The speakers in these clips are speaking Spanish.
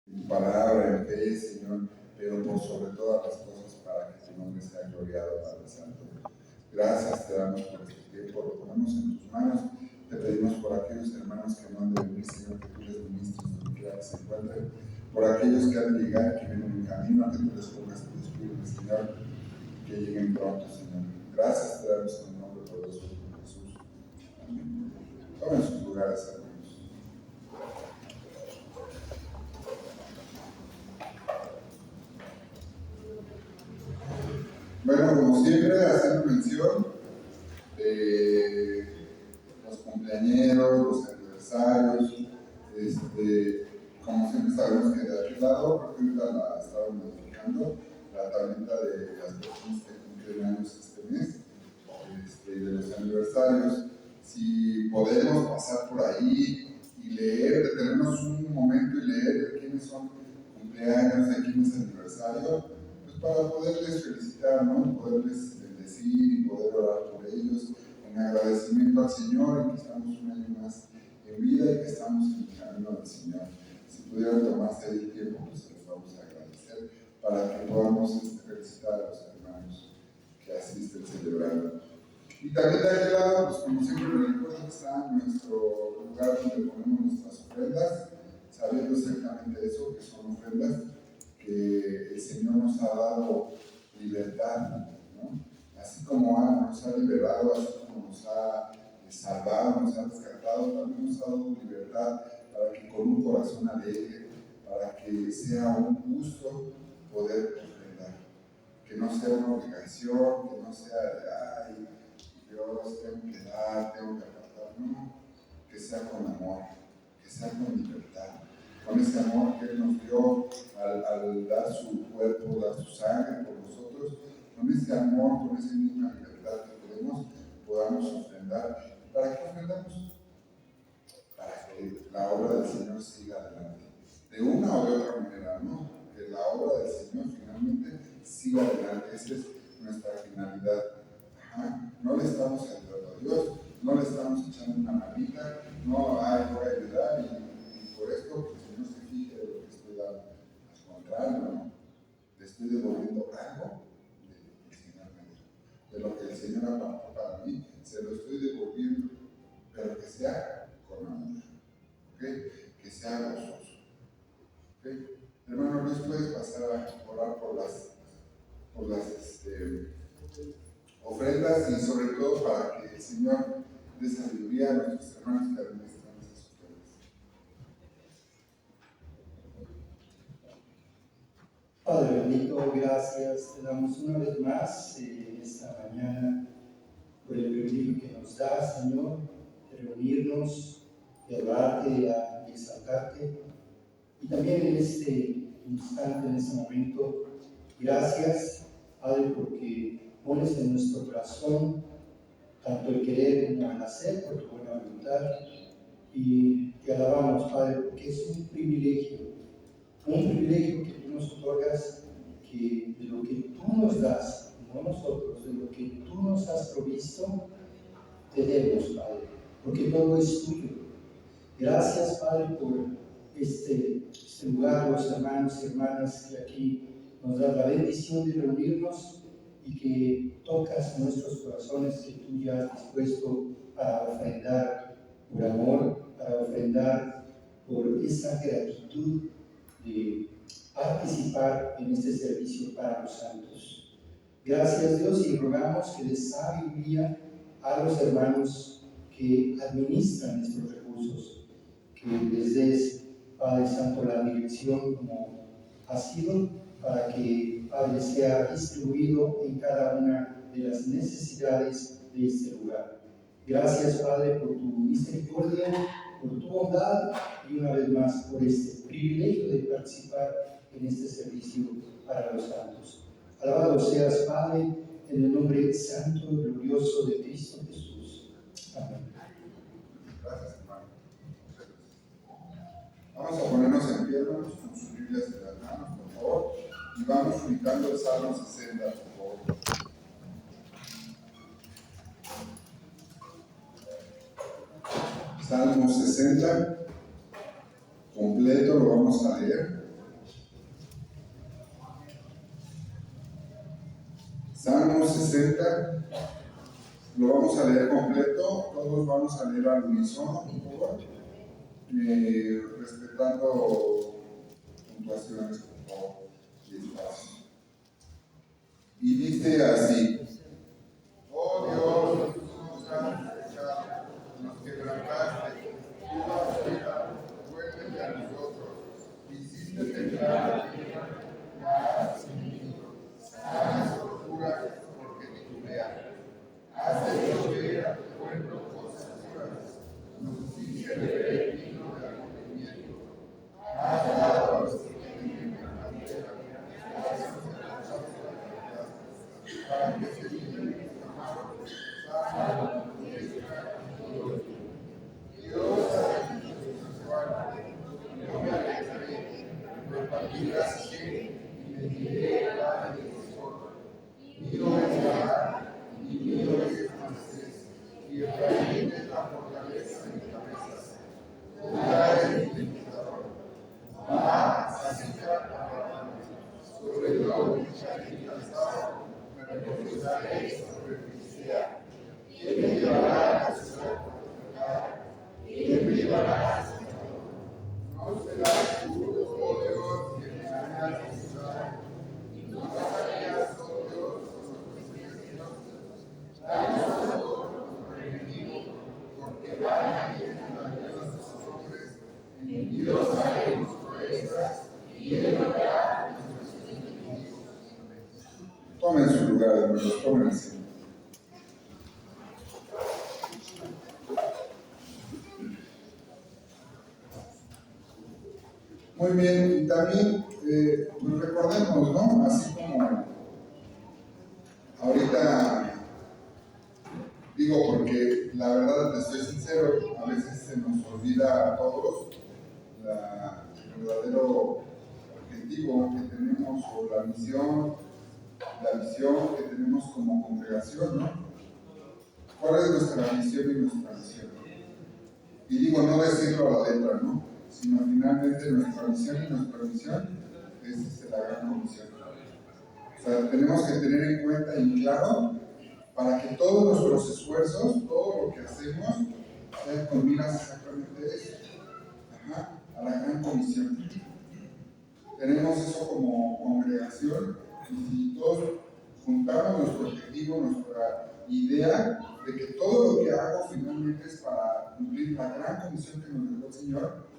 tu palabra, en fe, Señor, pero por sobre todas las cosas para que tu nombre sea gloriado, Padre Santo. Gracias te damos por este tiempo, lo ponemos en tus manos. Te pedimos por aquellos hermanos que no han de venir, Señor, que tú les ministres donde quiera que se encuentren. Por aquellos que han de llegar y que vienen en camino, que tú les pongas tu espíritu, Señor, que lleguen pronto, Señor. Gracias te damos en el nombre poderoso de Jesús. Amén. Tomen sus lugares, hermanos. Bueno, como siempre, haciendo mención de los cumpleañeros, los aniversarios, como siempre sabemos que de aquel lado, porque ahorita la estaba modificando, la tablita de las personas que cumplen años este mes, de los aniversarios. Si podemos pasar por ahí y leer, detenernos un momento y leer de quiénes son cumpleaños, de quién es aniversario, pues para poderles felicitar, ¿no? Poderles bendecir y poder orar por ellos en agradecimiento al Señor y que estamos un año más en vida y que estamos en el camino del Señor. Si pudieran tomarse el tiempo, pues se los vamos a agradecer para que podamos felicitar a los hermanos que asisten celebrando. Y también de aquel lado, pues como siempre recuerdo, está nuestro lugar donde ponemos nuestras ofrendas, sabiendo exactamente eso, que son ofrendas, que el Señor nos ha dado libertad, ¿no? Así como nos ha liberado, así como nos ha salvado, nos ha rescatado, también nos ha dado libertad para que con un corazón alegre, para que sea un gusto poder ofrendar, que no sea una obligación, que no sea de, ay, Dios, tengo que dar, tengo que apartar, no, que sea con amor, que sea con libertad, con ese amor que Él nos dio al dar su cuerpo, dar su sangre por nosotros, con ese amor, con esa misma libertad que podamos ofrendar. ¿Para qué ofrendamos? Para que la obra del Señor siga adelante, de una o de otra manera, ¿no? Que la obra del Señor finalmente siga adelante, esa es nuestra finalidad. No le estamos ayudando a Dios, no le estamos echando una manita, no, ay, voy a ayudar y por esto pues, el Señor se fije de lo que estoy dando. Al contrario, ¿no? Le estoy devolviendo algo del Señor me dio. De lo que el Señor apartó para mí, se lo estoy devolviendo, pero que sea con amor, ¿okay? Que sea gozoso. ¿Okay? Hermano Luis, puedes pasar a orar por las ofrendas y sobre todo para que el Señor dé sabiduría a nuestros hermanos que administran esas ofrendas. Padre bendito, gracias, te damos una vez más esta mañana por el privilegio que nos da, Señor, de reunirnos, de adorarte, de exaltarte. Y también en este instante, en este momento, gracias, Padre, porque pones en nuestro corazón tanto el querer como el hacer por tu buena voluntad. Y te alabamos, Padre, porque es un privilegio que tú nos otorgas, que de lo que tú nos das, no nosotros, de lo que tú nos has provisto, te demos, Padre, porque todo es tuyo. Gracias, Padre, por este lugar, los hermanos y hermanas que aquí nos dan la bendición de reunirnos y que tocas nuestros corazones que tú ya has dispuesto para ofrendar por amor, para ofrendar por esa gratitud de participar en este servicio para los santos. Gracias, Dios, y rogamos que des sabiduría a los hermanos que administran estos recursos, que les des, Padre Santo, la dirección como ha sido, para que, Padre, sea distribuido en cada una de las necesidades de este lugar. Gracias, Padre, por tu misericordia, por tu bondad y una vez más por este privilegio de participar en este servicio para los santos. Alabado seas, Padre, en el nombre santo y glorioso de Cristo Jesús. Amén. Gracias, hermano. Vamos a ponernos en pie, hermanos, con sus Biblias en las manos, por favor, y vamos ubicando el Salmo 60, por favor. Salmo 60, completo, lo vamos a leer. Salmo 60, lo vamos a leer completo, todos vamos a leer al unísono, por favor, respetando puntuaciones, por favor, y espacio. Y dice así: oh Dios, nos has dejado, nos quebrantaste, tu basura, vuélvete a nosotros, hiciste temblar la tierra, mas las torturas porque titubean. Has hecho ver a tu pueblo cosas duras, nos hiciste beber vino de arrepentimiento. Has dado a los que tienen la tierra, para que se libren a tu diestra y gloria. Dios ha bendito su guarda, yo me alegraré, repartirás así y me diré Padre de tesoro. Mío es Jehová, y mío es Manasés, y Efraín es la fortaleza de mi cabeza. Judá es mi libertador. Así trata sobre todo mi echaré cansado, me reposaré sobre Filistea. ¿Quién me llevará a la ciudad fortificada? ¿Quién me llevará a su no serás tú, oh Dios, quien me hará a la ciudad, y no pasarías, oh Dios, con los prisioneros. Danos a todos nuestro enemigo, porque van a ir en la vida de sus hombres, en Dios haremos proezas, y Él hará nuestros enemigos. Tomen su lugar, hermanos, tomen asiento. Muy bien, y también pues recordemos, ¿no? Así como ahorita digo, porque la verdad, les soy sincero, a veces se nos olvida a todos el verdadero objetivo que tenemos o la visión que tenemos como congregación, ¿no? ¿Cuál es nuestra misión y nuestra misión? Y digo, no decirlo a la letra, ¿no? Sino finalmente nuestra misión y nuestra misión es la gran comisión. O sea, tenemos que tener en cuenta y claro para que todos nuestros esfuerzos, todo lo que hacemos, sea con miras exactamente eso, a la gran comisión. Tenemos eso como congregación y si todos juntamos nuestro objetivo, nuestra idea de que todo lo que hago finalmente es para cumplir la gran comisión que nos dejó el Señor,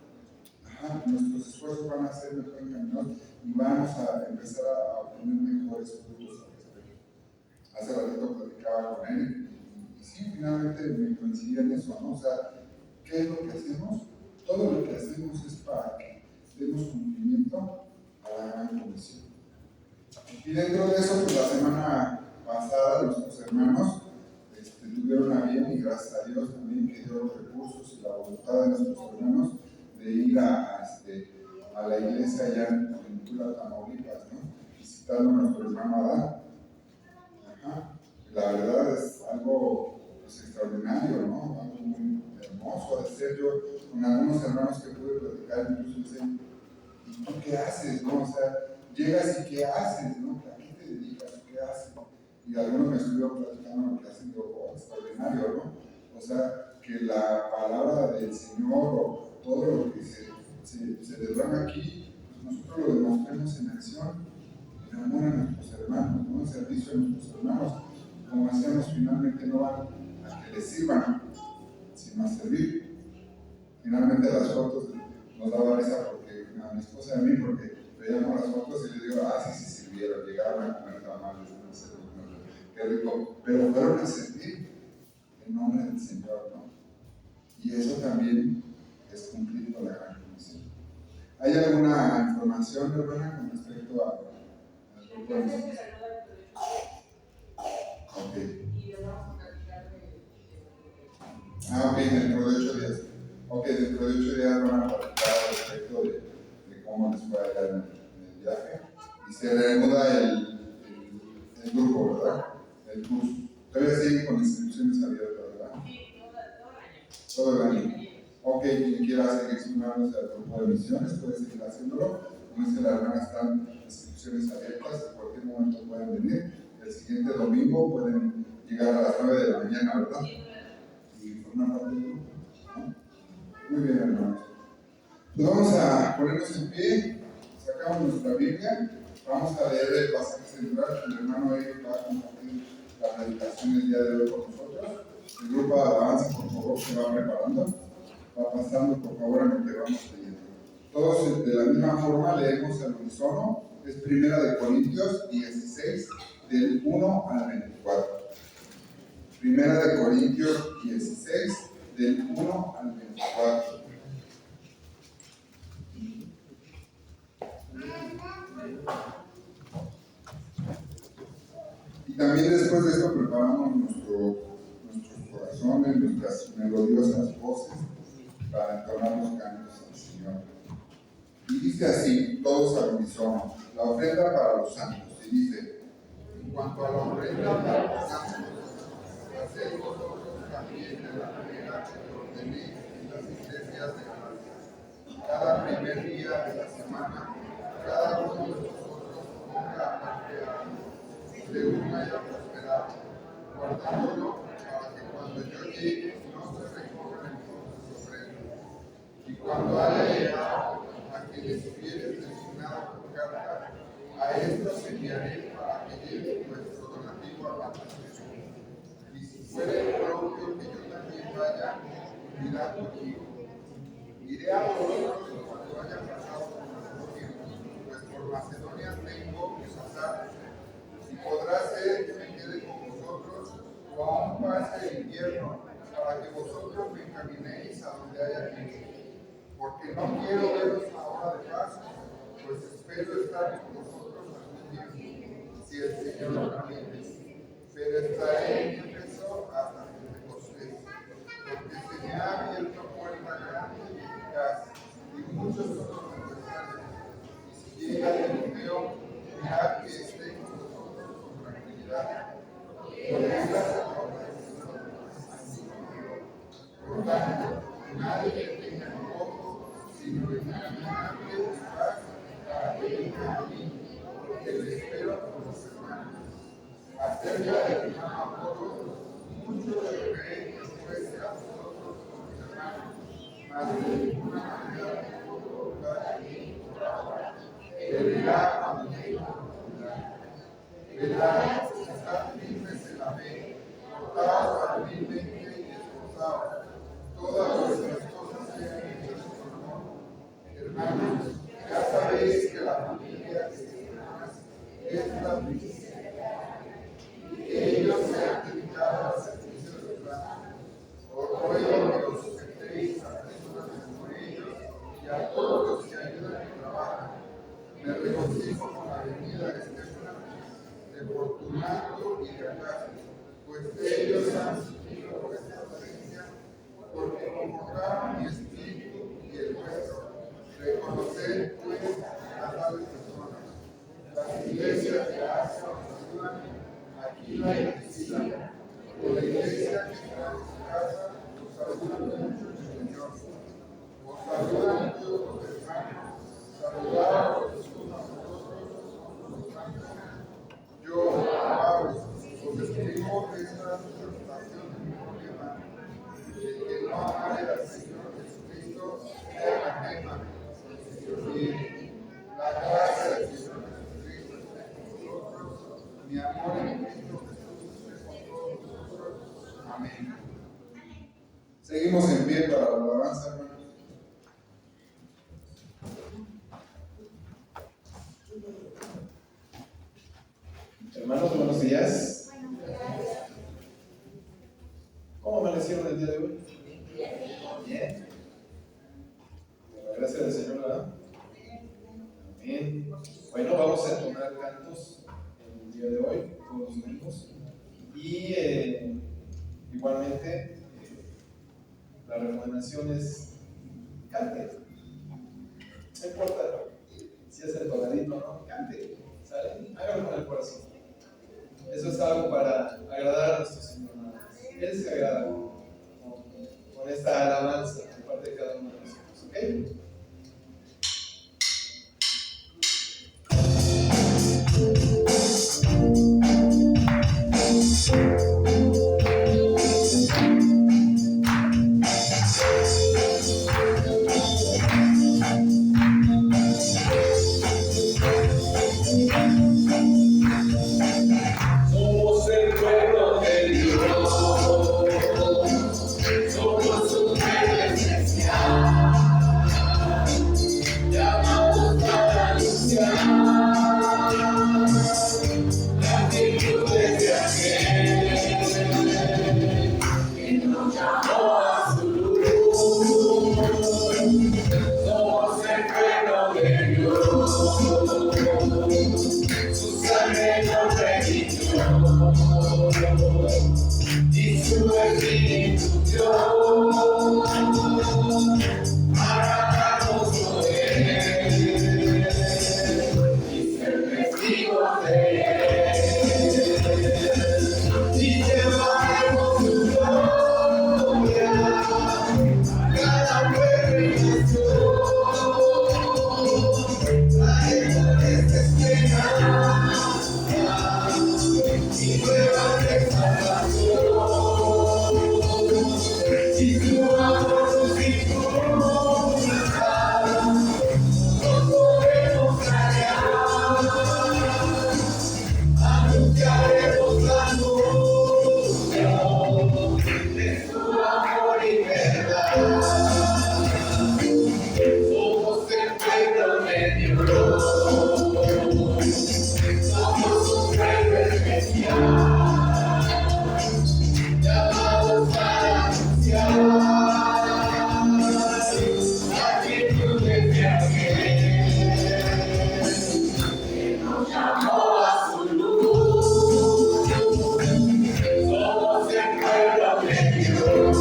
nuestros esfuerzos van a ser mejor encaminados y vamos a empezar a obtener mejores frutos al respecto. Hace ratito platicaba con él y sí, finalmente me coincidía en eso, ¿no? O sea, ¿qué es lo que hacemos? Todo lo que hacemos es para que demos cumplimiento a la gran comisión. Y dentro de eso, pues la semana pasada nuestros hermanos tuvieron a bien, y gracias a Dios también que dio los recursos y la voluntad de nuestros hermanos de ir a la iglesia allá en Tula, Tamaulipas, ¿no? Visitando a nuestro hermano Adán. La verdad es algo pues, extraordinario, ¿no? Algo muy hermoso de ser. Yo con algunos hermanos que pude platicar, incluso dicen, ¿y tú qué haces, no? O sea, llegas y ¿qué haces, no? ¿A qué te dedicas? ¿Qué haces? Y algunos me estuvieron platicando lo que hacen, digo, extraordinario, ¿no? O sea, que la palabra del Señor o todo lo que se derrama aquí, pues nosotros lo demostremos en acción, en amor a nuestros hermanos, ¿no? En servicio a nuestros hermanos. Como decíamos, finalmente no van a que les sirvan, sino a servir. Finalmente las fotos nos daba risa porque a mi esposa y a mí, porque veíamos las fotos y le digo, sí sirvieron, llegaron a comer tamales, no sé, qué rico, pero fueron a servir en nombre del Señor, ¿no? Y eso también es cumplir con la gran comisión. ¿Hay alguna información, hermana, con respecto al grupo de misiones? Ok. Ok, dentro de 8 días. Ok, dentro de 8 días van a platicar al respecto de cómo les fue allá en el viaje. Y se reanuda el grupo, ¿verdad? El curso. Todavía siguen con inscripciones abiertas, ¿verdad? Sí, todo el año. Ok, quien quiera seguir sumándose al grupo de misiones puede seguir haciéndolo. Como dice la hermana, están inscripciones abiertas, en cualquier momento pueden venir. El el siguiente domingo pueden llegar a las 9 de la mañana, ¿verdad? Y formar parte del grupo, ¿no? Muy bien, hermanos. Pues vamos a ponernos en pie, sacamos nuestra Biblia, vamos a leer el pasaje central. El hermano Eric va a compartir la predicación el día de hoy con nosotros. El grupo de alabanza, por favor, se va preparando, va pasando, por favor, en lo que vamos leyendo. Todos de la misma forma leemos al unísono. Es Primera de Corintios 16, del 1 al 24. Primera de Corintios 16, del 1 al 24. Y también después de esto preparamos nuestros corazones, nuestras melodiosas voces para entonar los cantos al Señor. Y dice así, todos al unísono, la ofrenda para los santos. Y dice, en cuanto a la ofrenda para los santos, haced vosotros también de la manera que ordené en las iglesias de Galacia. Cada primer día de la semana, cada uno de vosotros ponga aparte algo, según haya prosperado, guardándolo para que cuando yo llegue no se recojan en su ofrenda. Y cuando haya llegado a quienes hubieres designado por carta, a estos enviaré para que lleven vuestro donativo a la nación. Y si fuere propio que yo también vaya, irá conmigo. Iré a vosotros cuando haya pasado por Macedonia, pues por Macedonia tengo que pasar. Y podrá ser que me quede con vosotros, o aún pase el invierno, para que vosotros me encaminéis a donde haya que ir. Porque no quiero veros ahora de paso, pues espero estar con vosotros algún tiempo, si el Señor lo permite. Pero estaré en Éfeso hasta Pentecostés, porque se me ha abierto puerta grande y eficaz, y muchos otros necesarios. Y si llega Timoteo, mirad que esté con vosotros con tranquilidad. Porque es la obra del Señor, así como yo. Por tanto, nadie que tenga enojo, sino encaminante y paz para que venga a mí, porque le espero con los hermanos. Acerca del hermano Apolo, mucho de creer que fuese a vosotros con mis hermanos, mas de ninguna manera me puedo colocar aquí por ahora. Él irá cuando tenga oportunidad. Velad, estad firmes en la fe, portaos varonilmente y esforzaos. Todas vuestras cosas sean hechas con amor. Hermanos, ya sabéis que la familia de Satanás es la principal. Que ellos sean dedicados al servicio de los santos. Os ruego que os sujetéis a personas como ellos y a todos los que ayudan y trabajan. Me regocijo con la venida de Esteban, de Fortunato y de Acacio, pues ellos han sufrido vuestra presencia, porque convocaron mi espíritu y el vuestro. Reconoced pues a tales personas. Las iglesias de Asia os ayudan, Aquila y Priscila. Por la iglesia que está en su casa, os saludan mucho el Señor. Os saludan todos los hermanos. Saludaos los unos a los otros con los santos. Yo, Pablo, os escribo esta exhortación de mi problema. El que no amare al Señor Jesucristo, sea anatema. Y la gracia del Señor Jesucristo esté con vosotros. Mi amor en Cristo Jesús esté con todos vosotros. Amén. Seguimos en pie para la alabanza, hermanos. Hermanos, buenos días. ¿Cómo amanecieron el día de hoy? Bien. Con la gracia del Señor, ¿verdad? Amén. Bueno, vamos a entonar cantos el día de hoy, todos los domingos. Y igualmente, la recomendación es cante. No importa si es entonadito o no, cante. ¿Sale? Hágalo con el corazón. Eso es algo para agradar a nuestro Señor. Él se agrada con esta alabanza de parte de cada uno de nosotros. ¿Ok? Su sangre nos redimió y su espíritu dio para darnos poder y ser testigos de él. Y llevaremos su gloria a cada pueblo y nación. Traemos esperanza y nuevas de salvación. Y tu amor nos impulsa, no podemos callar. Anunciaremos la luz de su amor y verdad. Somos el pueblo de Dios, somos un pueblo especial, llamados para anunciar las virtudes de aquel que nos llamó a su luz. Somos el pueblo de Dios,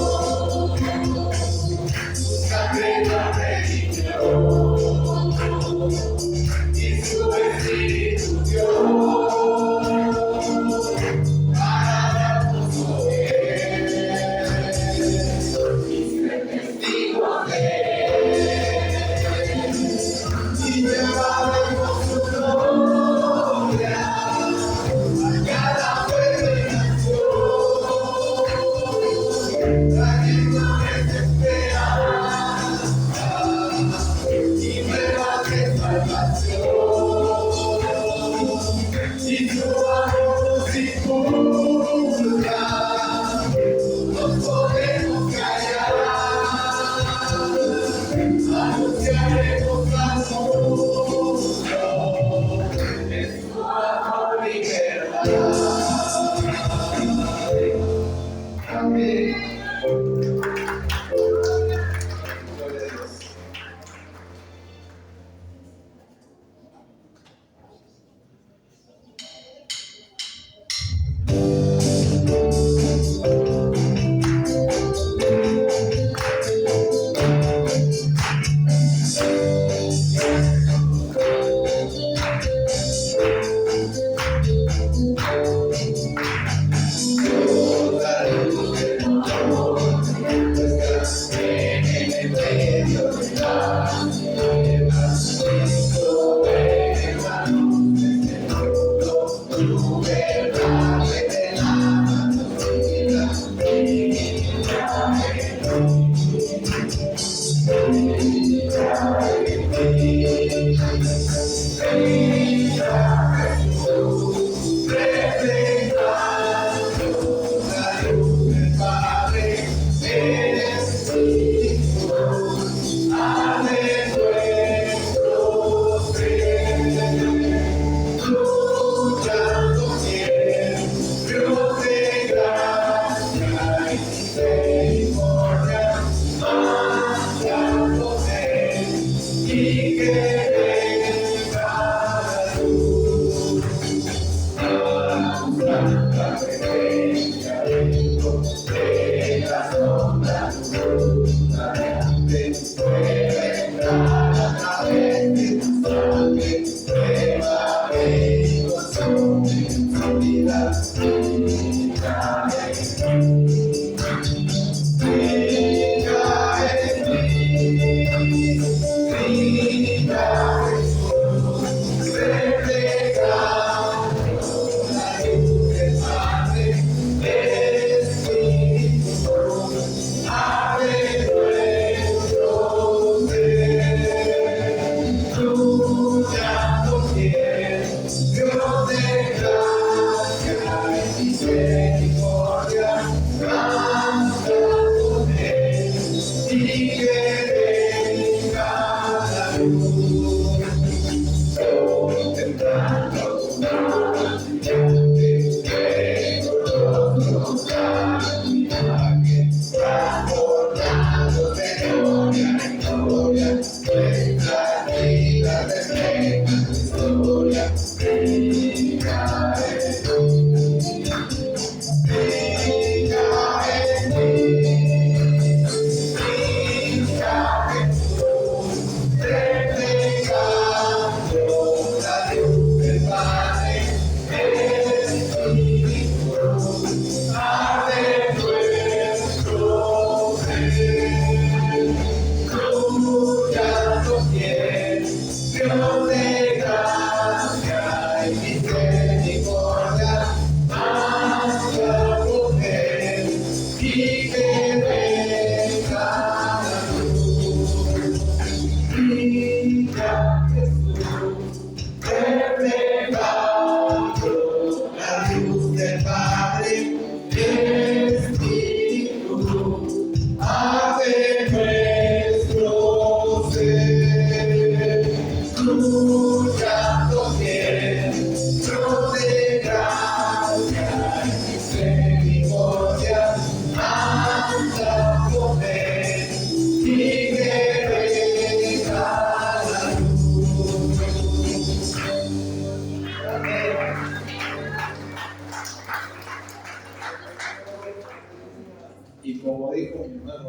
su sangre nos redimió y su espíritu dio para darnos poder y ser testigos de él. Y llevaremos su gloria a cada pueblo y nación, trayéndoles esperanza y nuevas de salvación. Y tu amor nos impulsa, no podemos callar. Anunciaremos la luz de su amor y verdad. Amén. Gloria a Dios. Toda luz del mundo está en el medio de las tinieblas. Cristo es la luz de este mundo, tu verdad revelada nos guía y que venga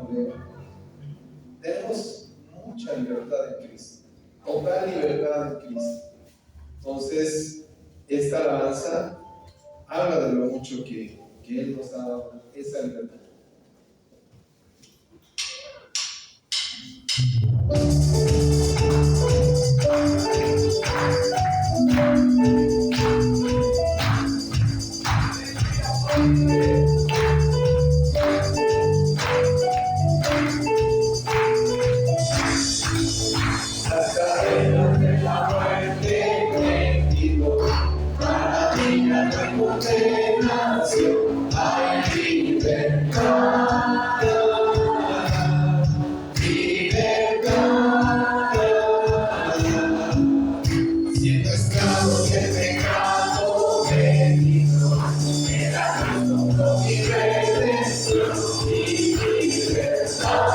problema. Tenemos mucha libertad en Cristo, total libertad en Cristo. Entonces, esta alabanza habla de lo mucho que Él nos ha dado esa libertad. Las cadenas de la muerte me quitó, para mí ya no hay condenación, hay libertad, libertad. Siendo esclavo del pecado bendito, era Cristo por mi redención y libertad.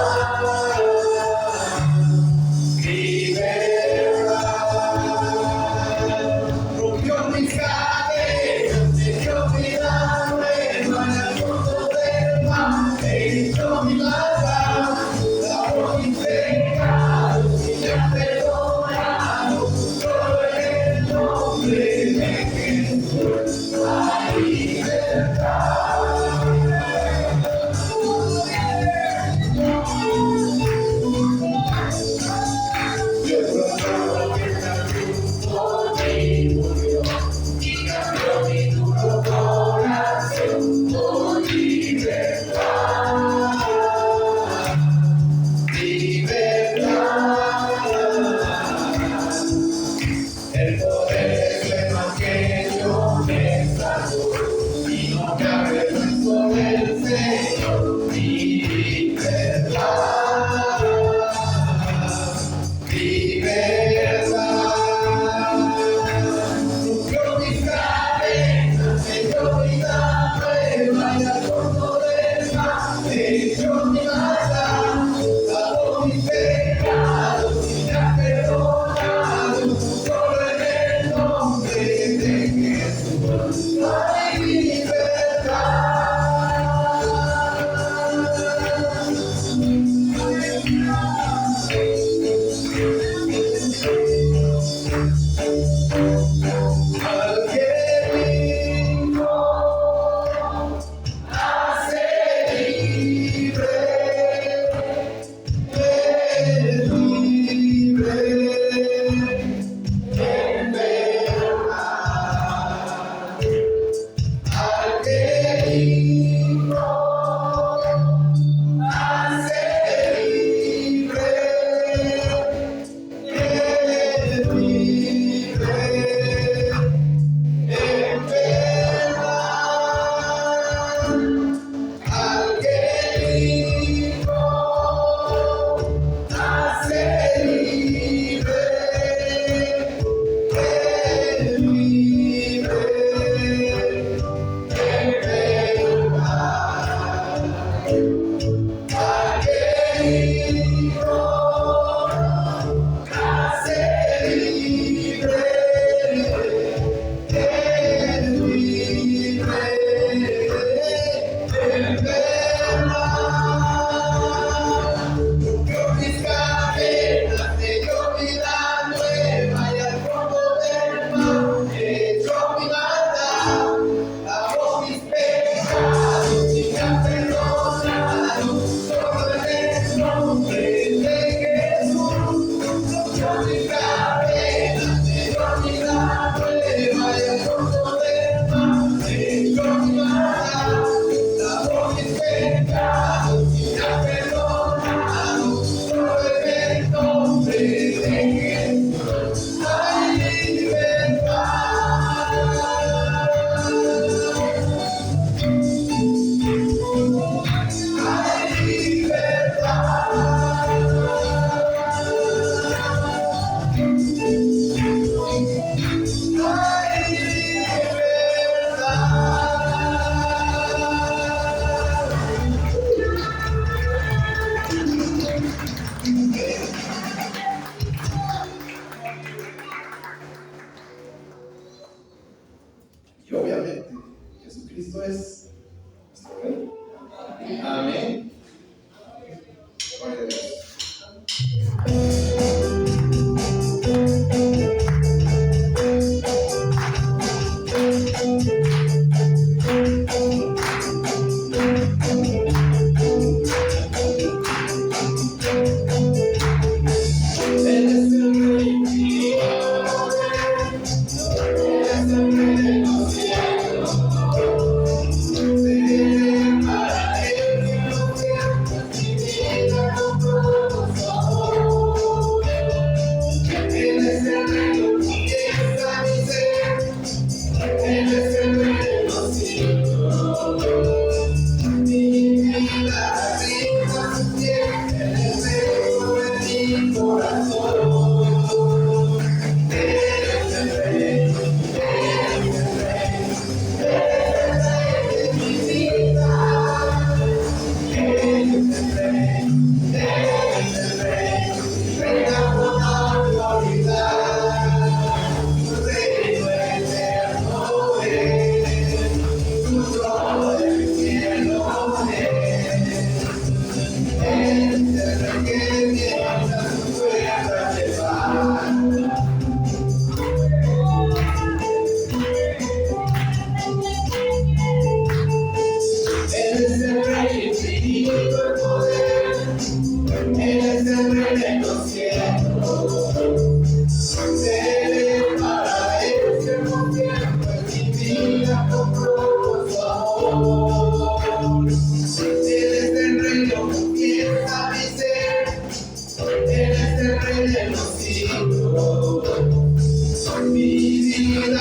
Rompió mis cadenas, me dio vida nueva, al fondo del mar, me hizo mi maldad, lavó mis pecados y me ha perdonado, solo en el nombre de Jesús hay libertad. Dios rogó que la cruz por mí murió y cambió mi duro corazón por libertad, libertad. El poder del evangelio me salvó y no me avergüenzo del Señor, mi libertad. Rompió mis cadenas, me dio vida nueva y al fondo del mar me echó mi maldad, lavó mis pecados y me ha perdonado, solo en el nombre de Jesús hay libertad. Al que vino a ser libre, es libre en verdad. Al que vino a ser libre, es libre en verdad. Al que vino a ser libre, es libre en verdad. Al que vino a ser libre, es libre en verdad. Rompió mis cadenas, me dio vida nueva y al fondo del mar me echó mi maldad, lavó mis pecados y me ha perdonado, solo en el nombre de Jesús. Rompió mis cadenas, me dio vida nueva y al fondo del mar me echó mi maldad, lavó mis pecados y me ha perdonado, solo en el nombre de Jesús hay libertad. Hay libertad. Y obviamente, Jesucristo es nuestro Rey. Amén.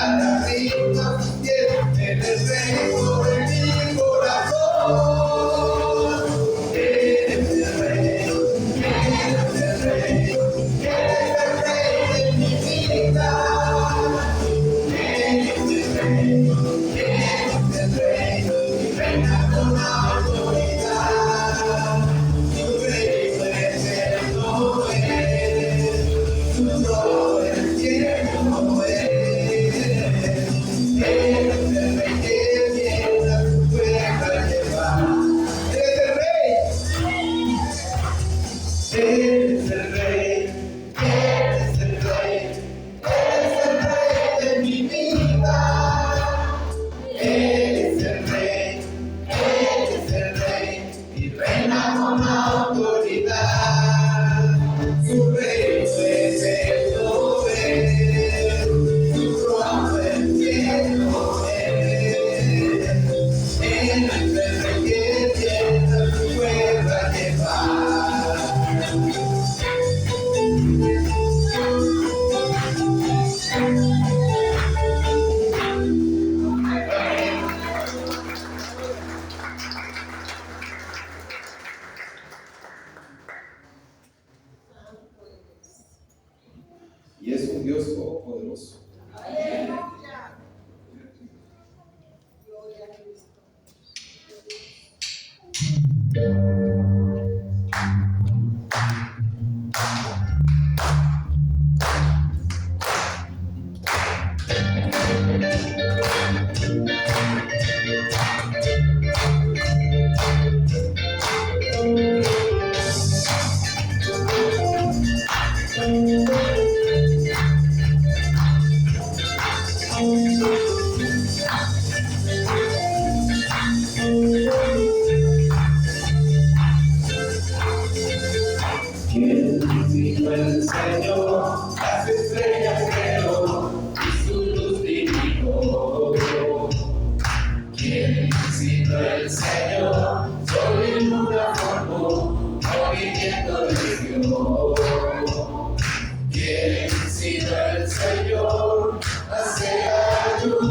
cada ritmo tiene el reino de mi corazón. Eres el rey, eres el rey, eres el rey de mi vida. Eres el rey, y reina con autoridad. Tu reino eterno es, tu trono eterno es. Eres el rey que viene a tu pueblo a llevar. Eres el rey. Eres el rey, eres el rey, eres el rey de mi vida. Eres el rey, y reina con autoridad. Su reino eterno es, su trono eterno es. Eres el rey que viene a tu pueblo a llevar. Y es un Dios todopoderoso. ¿Quién dijo el Señor? Las estrellas creó y su luz divino. ¿Quién dijo el Señor? Sol y luna formó, movimiento le dio. ¿Quién dijo el Señor? Hace ayuda.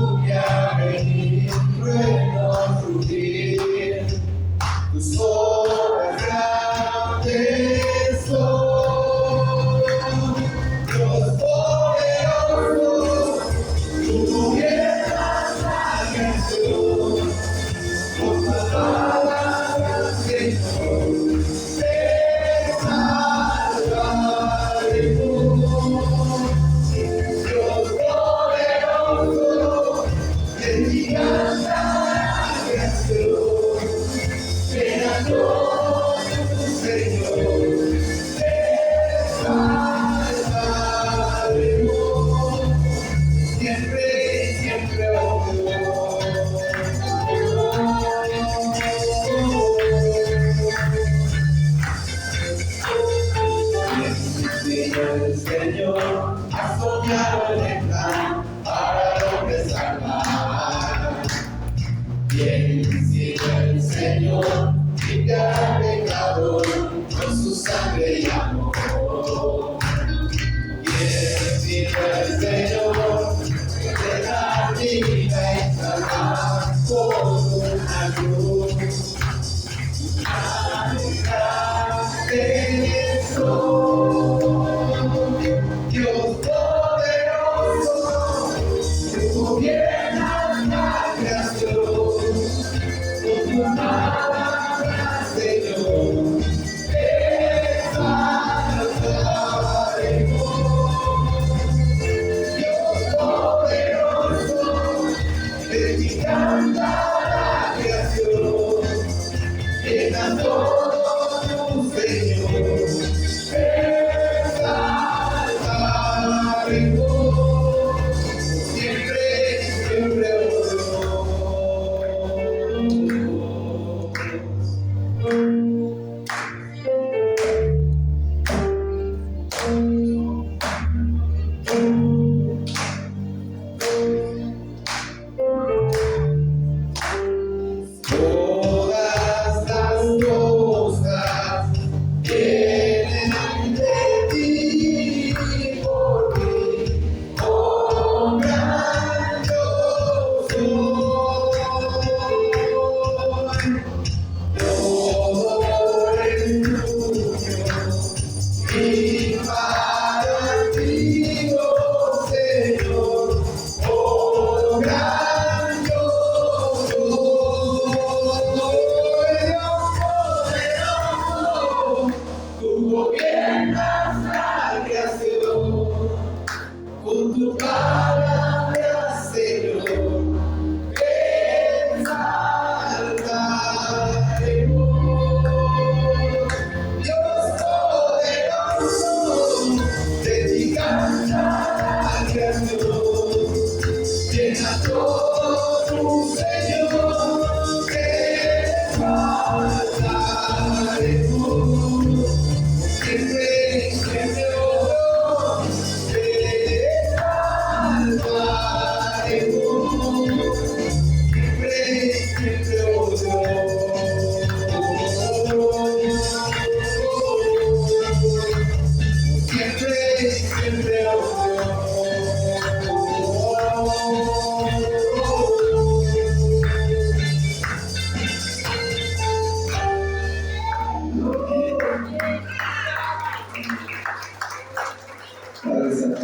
Padre Santo,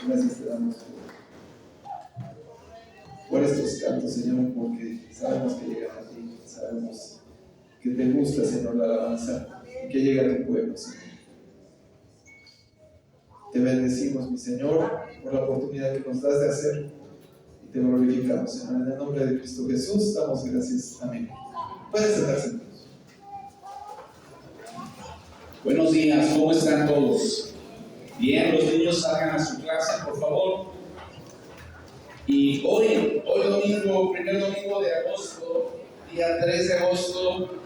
gracias te damos por estos cantos, Señor, porque sabemos que llegan a ti, sabemos que te gusta, Señor, la alabanza y que llega a tu pueblo, Señor. Te bendecimos, mi Señor, por la oportunidad que nos das de hacer y te glorificamos, Señor. En el nombre de Cristo Jesús damos gracias. Amén. Pueden sentarse. Buenos días, ¿cómo están todos? Bien, los niños salgan a su clase, por favor. Y hoy domingo, primer domingo de agosto, día 3 de agosto,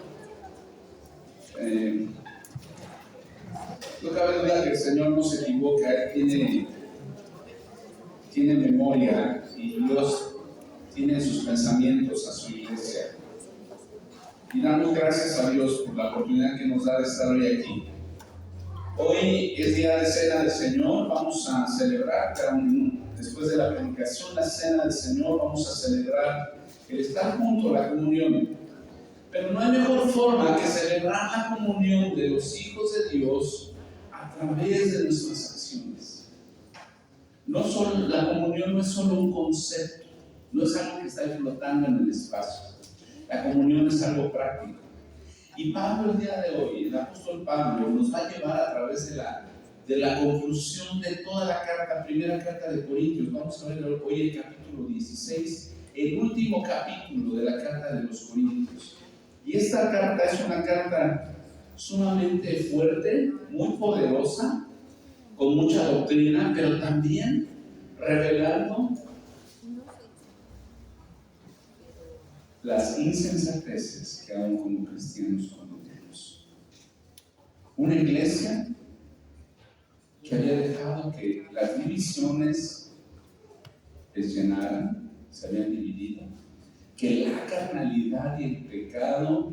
no cabe duda que el Señor no se equivoca, Él tiene memoria y Dios tiene sus pensamientos a su iglesia. Y damos gracias a Dios por la oportunidad que nos da de estar hoy aquí. Hoy es día de Cena del Señor, vamos a celebrar, después de la predicación, la Cena del Señor, vamos a celebrar el estar juntos, la comunión. Pero no hay mejor forma que celebrar la comunión de los hijos de Dios a través de nuestras acciones. La comunión no es solo un concepto, no es algo que está flotando en el espacio. La comunión es algo práctico. Y Pablo el día de hoy, el apóstol Pablo, nos va a llevar a través de la conclusión de toda la carta, primera carta de Corintios. Vamos a ver hoy el capítulo 16, el último capítulo de la carta de los Corintios. Y esta carta es una carta sumamente fuerte, muy poderosa, con mucha doctrina, pero también revelando las insensateces que aún como cristianos cometemos. Una iglesia que había dejado que las divisiones les llenaran, se habían dividido, que la carnalidad y el pecado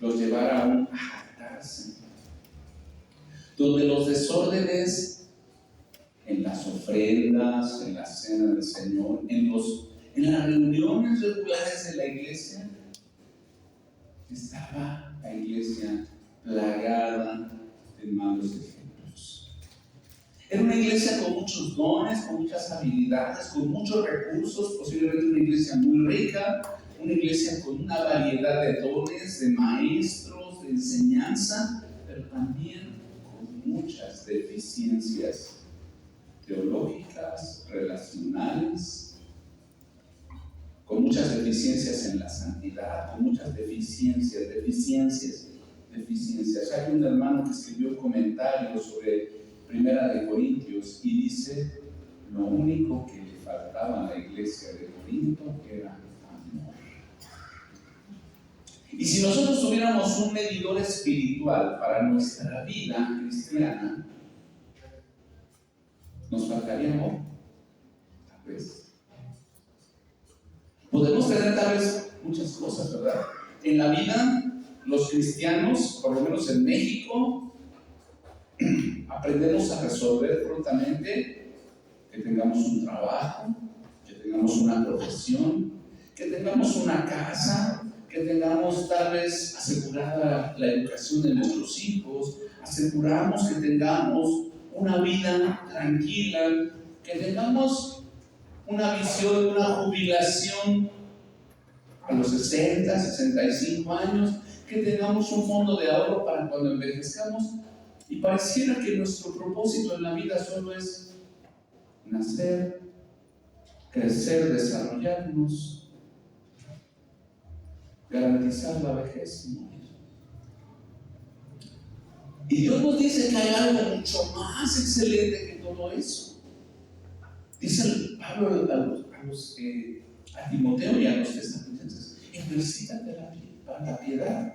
los llevara aún a jactarse, donde los desórdenes en las ofrendas, en la cena del Señor, en las reuniones regulares de la iglesia, estaba la iglesia plagada de malos ejemplos. Era una iglesia con muchos dones, con muchas habilidades, con muchos recursos, posiblemente una iglesia muy rica, una iglesia con una variedad de dones, de maestros, de enseñanza, pero también con muchas deficiencias teológicas, relacionales, con muchas deficiencias en la santidad, con muchas deficiencias. Hay un hermano que escribió un comentario sobre Primera de Corintios y dice: lo único que le faltaba a la iglesia de Corinto era amor. Y si nosotros tuviéramos un medidor espiritual para nuestra vida cristiana, nos faltaría amor, tal vez. Podemos tener tal vez muchas cosas, ¿verdad? En la vida, los cristianos, por lo menos en México, aprendemos a resolver prontamente que tengamos un trabajo, que tengamos una profesión, que tengamos una casa, que tengamos tal vez asegurada la educación de nuestros hijos, aseguramos que tengamos una vida tranquila, que tengamos una visión, una jubilación a los 60, 65 años, que tengamos un fondo de ahorro para cuando envejezcamos. Y pareciera que nuestro propósito en la vida solo es nacer, crecer, desarrollarnos, garantizar la vejez y morir. Y Dios nos dice que hay algo mucho más excelente que todo eso. Dice Pablo a Timoteo y a los tesalonicenses: ejercítate la piedad.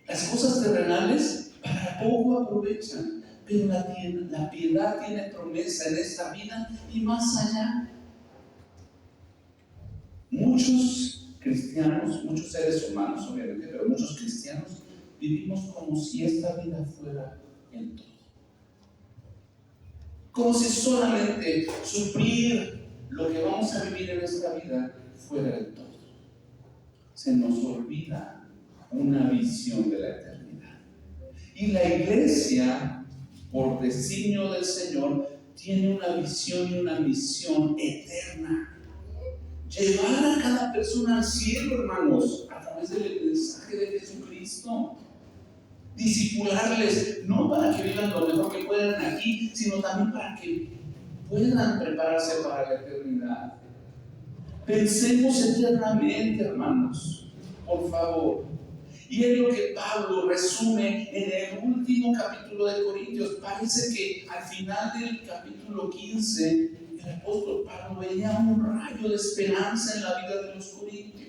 Las cosas terrenales para poco aprovechan, pero la piedad tiene promesa en esta vida y más allá. Muchos cristianos, muchos seres humanos obviamente, pero muchos cristianos vivimos como si esta vida fuera el todo. Como si solamente suplir lo que vamos a vivir en esta vida fuera el todo. Se nos olvida una visión de la eternidad. Y la iglesia, por designio del Señor, tiene una visión y una misión eterna. Llevar a cada persona al cielo, hermanos, a través del mensaje de Jesucristo. Discipularles, no para que vivan lo mejor que puedan aquí, sino también para que puedan prepararse para la eternidad. Pensemos eternamente, hermanos, por favor. Y es lo que Pablo resume en el último capítulo de Corintios. Parece que al final del capítulo 15, el apóstol Pablo veía un rayo de esperanza en la vida de los corintios.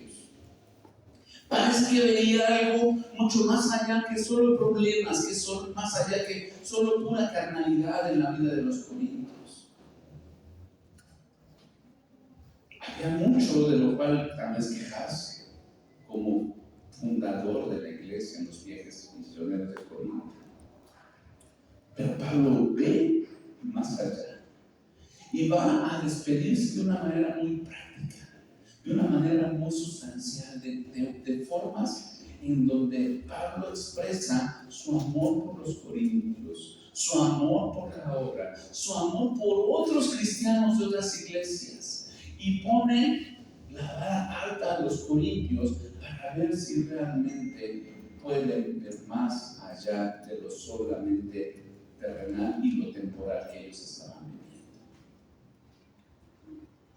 Parece que veía algo mucho más allá que solo problemas, que son más allá que solo pura carnalidad en la vida de los corintios. Había mucho de lo cual tal vez quejarse, como fundador de la iglesia en los viajes misioneros de Corinto. Pero Pablo ve más allá y va a despedirse de una manera muy práctica, de una manera muy sustancial, de formas en donde Pablo expresa su amor por los corintios, su amor por la obra, su amor por otros cristianos de otras iglesias, y pone la vara alta a los corintios para ver si realmente pueden ver más allá de lo solamente terrenal y lo temporal que ellos estaban viviendo.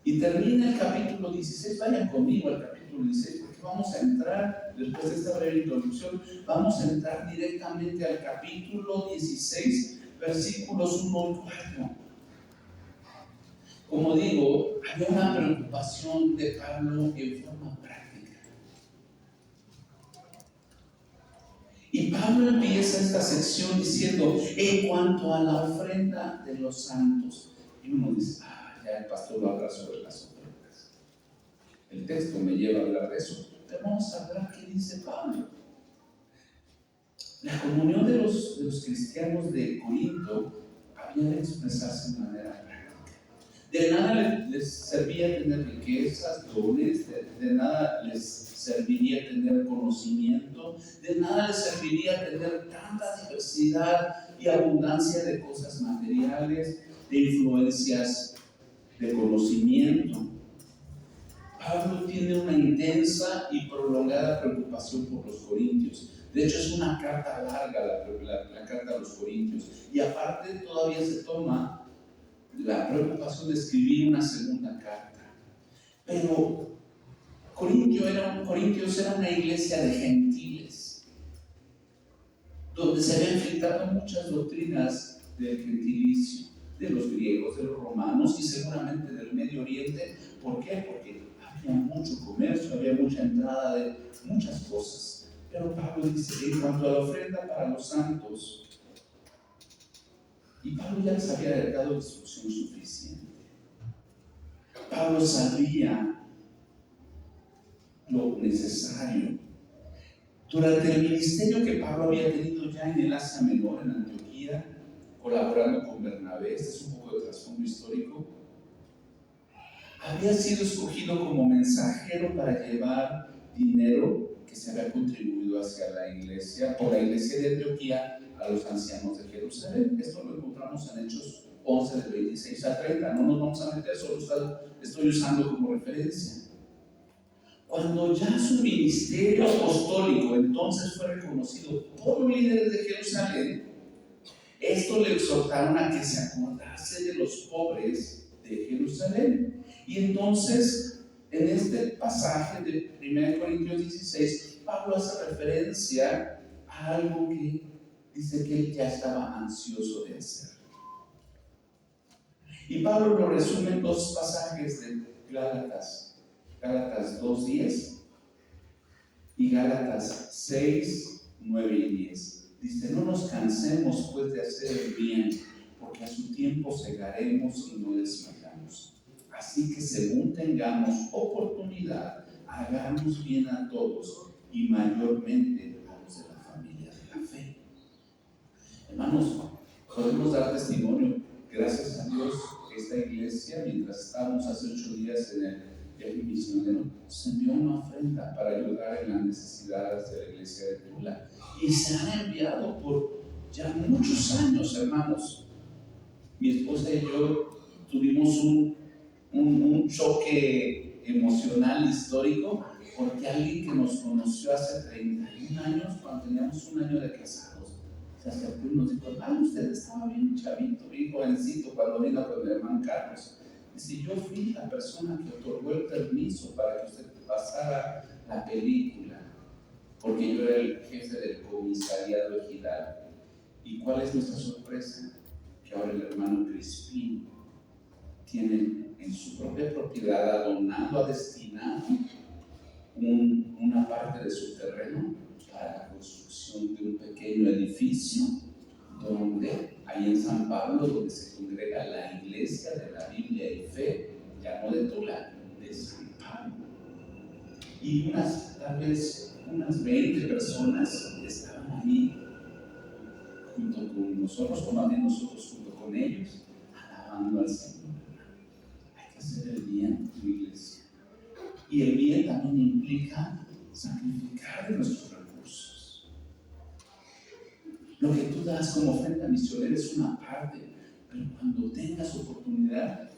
Y termina el capítulo 16, vayan conmigo al capítulo 16, porque vamos a entrar, después de esta breve introducción, vamos a entrar directamente al capítulo 16, versículos 1 y 4. Como digo, había una preocupación de Pablo en forma práctica. Y Pablo empieza esta sección diciendo: en cuanto a la ofrenda de los santos. Y uno dice: ya el pastor va a hablar sobre las ofrendas. El texto me lleva a hablar de eso. Pero vamos a ver qué dice Pablo. La comunión de los cristianos de Corinto había de expresarse de manera práctica. De nada les servía tener riquezas, dones, de nada les serviría tener conocimiento, de nada les serviría tener tanta diversidad y abundancia de cosas materiales, de influencias, de conocimiento. Pablo tiene una intensa y prolongada preocupación por los corintios. De hecho, es una carta larga, la carta a los corintios. Y aparte, todavía se toma la preocupación de escribir una segunda carta. Pero Corintios era una iglesia de gentiles, donde se habían filtrado muchas doctrinas del gentilicio, de los griegos, de los romanos y seguramente del Medio Oriente. ¿Por qué? Porque había mucho comercio, había mucha entrada de muchas cosas. Pero Pablo dice: en cuanto a la ofrenda para los santos, y Pablo ya les había dado instrucción suficiente. Pablo sabía lo necesario. Durante el ministerio que Pablo había tenido ya en el Asia Menor, en Antioquía, colaborando con Bernabé, este es un poco de trasfondo histórico, había sido escogido como mensajero para llevar dinero que se había contribuido hacia la iglesia, por la iglesia de Antioquía, a los ancianos de Jerusalén. Esto lo encontramos en Hechos 11, de 26 a 30. No nos vamos a meter, solo estoy usando como referencia. Cuando ya su ministerio apostólico entonces fue reconocido por los líderes de Jerusalén, esto le exhortaron a que se acordase de los pobres de Jerusalén. Y entonces, en este pasaje de 1 Corintios 16, Pablo hace referencia a algo que dice que él ya estaba ansioso de hacer. Y Pablo lo resume en dos pasajes de Gálatas 2:10 y Gálatas 6, 9 y 10. Dice: no nos cansemos pues de hacer el bien, porque a su tiempo segaremos y no desmayamos. Así que según tengamos oportunidad, hagamos bien a todos y mayormente a los de la familia de la fe. Hermanos, podemos dar testimonio, gracias a Dios, que esta iglesia, mientras estábamos hace 8 días en el viaje misionero, se envió una ofrenda para ayudar en las necesidades de la iglesia de Tula. Y se han enviado por ya muchos años, hermanos. Mi esposa y yo tuvimos un choque emocional histórico, porque alguien que nos conoció hace 31 años, cuando teníamos 1 año de casados, se acercó y nos dijo: usted estaba bien chavito, bien jovencito cuando vino con el hermano Carlos. Dice: yo fui la persona que otorgó el permiso para que usted pasara la película, porque yo era el jefe del comisariado ejidal. ¿Y cuál es nuestra sorpresa? Que ahora el hermano Crispín tiene en su propia propiedad, adonado, destinado una parte de su terreno para la construcción de un pequeño edificio, donde ahí en San Pablo, donde se congrega la iglesia de la Biblia y Fe, ya no de Tula, de San Pablo. Y tal vez unas 20 personas estaban ahí junto con nosotros, o más bien nosotros junto con ellos, alabando al Señor. Hay que hacer el bien en tu iglesia. Y el bien también implica sacrificar de nuestros recursos. Lo que tú das como ofrenda misionera es una parte, pero cuando tengas oportunidad,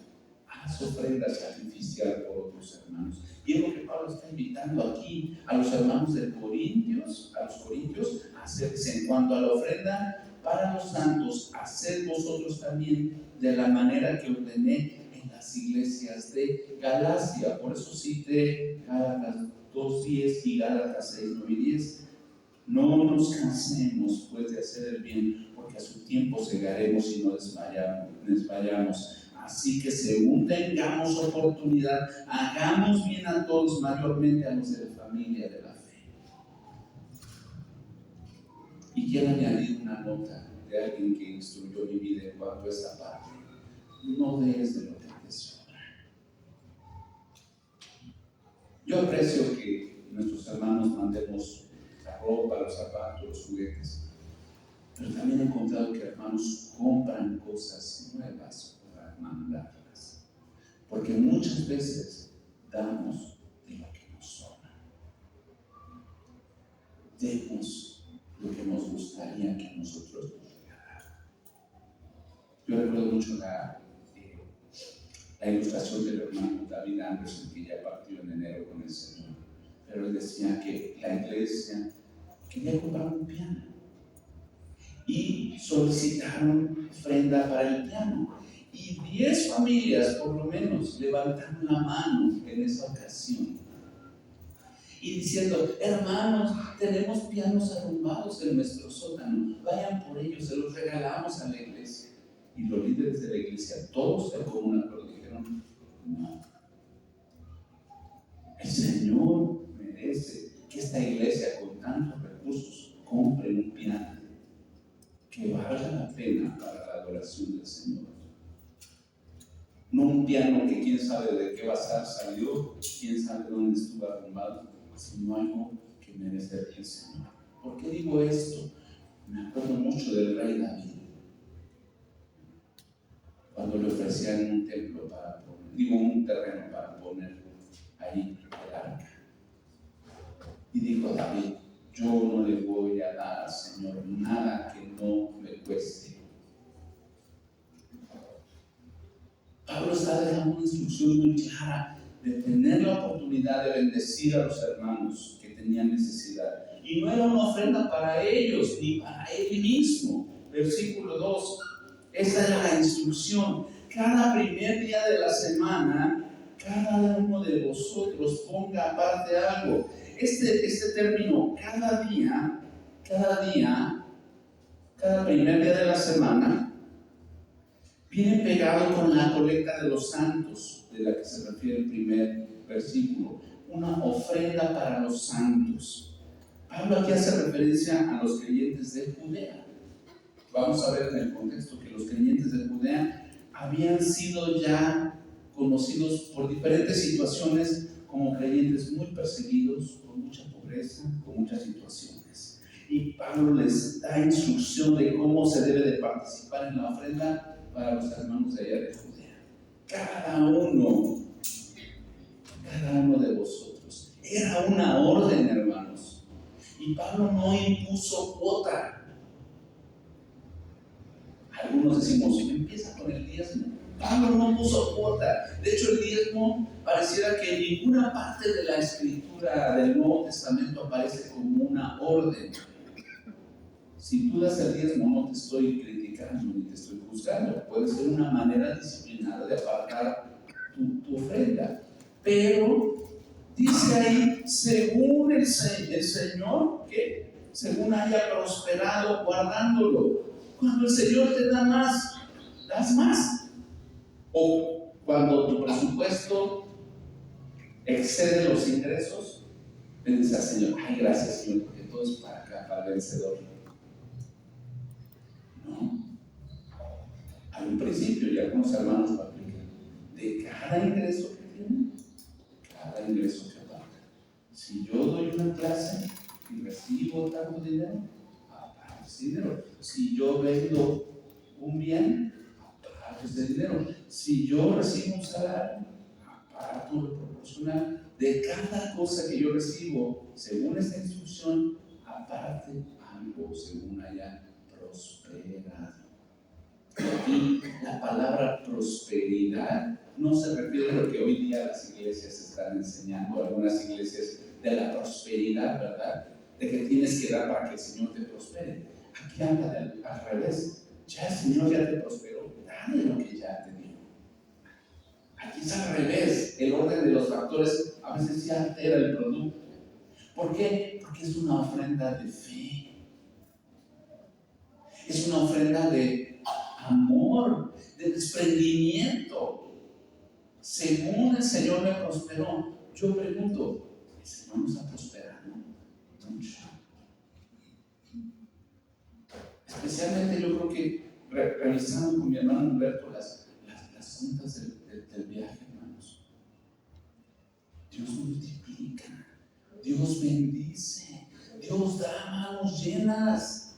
haz ofrenda sacrificial por otros hermanos. Y es lo que Pablo está invitando aquí a los hermanos de Corintios, a los corintios, a hacerse en cuanto a la ofrenda para los santos. Haced vosotros también de la manera que ordené en las iglesias de Galacia. Por eso cité Gálatas 2:10 y Gálatas 6:9 y 10. No nos cansemos pues de hacer el bien, porque a su tiempo segaremos y no desmayamos. Así que según tengamos oportunidad, hagamos bien a todos, mayormente a los de la familia de la fe. Y quiero añadir una nota de alguien que instruyó mi vida en cuanto a esta parte. No des de lo que te sobra. Yo aprecio que nuestros hermanos mandemos la ropa, los zapatos, los juguetes, pero también he encontrado que hermanos compran cosas nuevas para mandarlas, porque muchas veces damos de lo que nos sobra. Demos lo que nos gustaría que nosotros nos regalaran. Yo recuerdo mucho la ilustración del hermano David Anderson, que ya partió en enero con el Señor, pero él decía que la iglesia quería comprar un piano y solicitaron ofrenda para el piano, y 10 familias por lo menos levantaron la mano en esa ocasión y diciendo: hermanos, tenemos pianos arrumbados en nuestro sótano, vayan por ellos, se los regalamos a la iglesia. Y los líderes de la iglesia, todos de común acuerdo, dijeron: no, el Señor merece que esta iglesia con tantos recursos compre un piano que valga la pena para la adoración del Señor. No un piano que quién sabe de qué bazar salió, quién sabe dónde estuvo arrumbado, sino algo que merece el Señor. ¿Por qué digo esto? Me acuerdo mucho del rey David, cuando le ofrecían un templo para poner, un terreno para poner ahí el arca. Y dijo David: yo no le voy a dar al Señor nada que no me cueste. Pablo está dejando una instrucción muy clara de tener la oportunidad de bendecir a los hermanos que tenían necesidad. Y no era una ofrenda para ellos ni para él mismo. Versículo 2. Esa era la instrucción, cada primer día de la semana, cada uno de vosotros ponga aparte algo. Este término, cada primer día de la semana, viene pegado con la colecta de los santos, de la que se refiere el primer versículo, una ofrenda para los santos. Pablo aquí hace referencia a los creyentes de Judea. Vamos a ver en el contexto que los creyentes de Judea habían sido ya conocidos por diferentes situaciones como creyentes muy perseguidos, con mucha pobreza, con muchas situaciones. Y Pablo les da instrucción de cómo se debe de participar en la ofrenda para los hermanos de allá de Judea. Cada uno de vosotros. Era una orden, hermanos. Y Pablo no impuso cuota. Algunos decimos, empieza con el diezmo. Pablo no puso cuota. De hecho, el diezmo pareciera que en ninguna parte de la escritura del Nuevo Testamento aparece como una orden. Si tú das el diezmo, no te estoy criticando ni te estoy juzgando. Puede ser una manera disciplinada de apartar tu ofrenda. Pero dice ahí, según el Señor, que según haya prosperado guardándolo. Cuando el Señor te da más, das más. O cuando tu presupuesto excede los ingresos, le dices al Señor, ay, gracias, Señor, porque todo es para acá, para el vencedor. No. Hay un principio, y algunos hermanos lo aplican, de cada ingreso que tienen, cada ingreso que aparta. Si yo doy una clase y recibo tanto dinero, aparto ese dinero. Si yo vendo un bien, aparto ese dinero. Si yo recibo un salario, aparto lo proporcional. De cada cosa que yo recibo, según esta instrucción, aparte algo según haya prosperado. Aquí la palabra prosperidad no se refiere a lo que hoy día las iglesias están enseñando, algunas iglesias de la prosperidad, ¿verdad? De que tienes que dar para que el Señor te prospere. Aquí anda al revés. Ya el Señor ya te prosperó, dale lo que ya te dio. Aquí es al revés. El orden de los factores a veces se altera el producto. ¿Por qué? Porque es una ofrenda de fe. Es una ofrenda de amor, de desprendimiento. Según el Señor me prosperó, yo pregunto, ¿el Señor nos ha prosperado? Mucho. Especialmente yo creo que revisando con mi hermano Humberto las cuentas del viaje, hermanos. Dios multiplica, Dios bendice, Dios da manos llenas.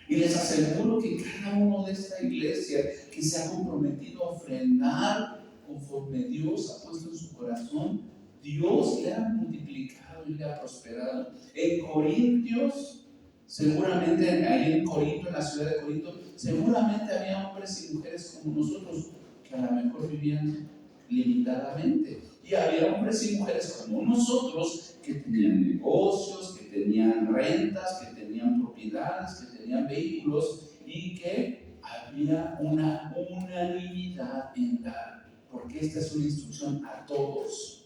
Y les aseguro que cada uno de esta iglesia que se ha comprometido a ofrendar conforme Dios ha puesto en su corazón, Dios le ha multiplicado y le ha prosperado. En Corintios, seguramente ahí en Corinto, en la ciudad de Corinto, seguramente había hombres y mujeres como nosotros que a lo mejor vivían limitadamente. Y había hombres y mujeres como nosotros que tenían negocios, que tenían rentas, que tenían propiedades, que tenían vehículos y que había una unanimidad en dar. Porque esta es una instrucción a todos.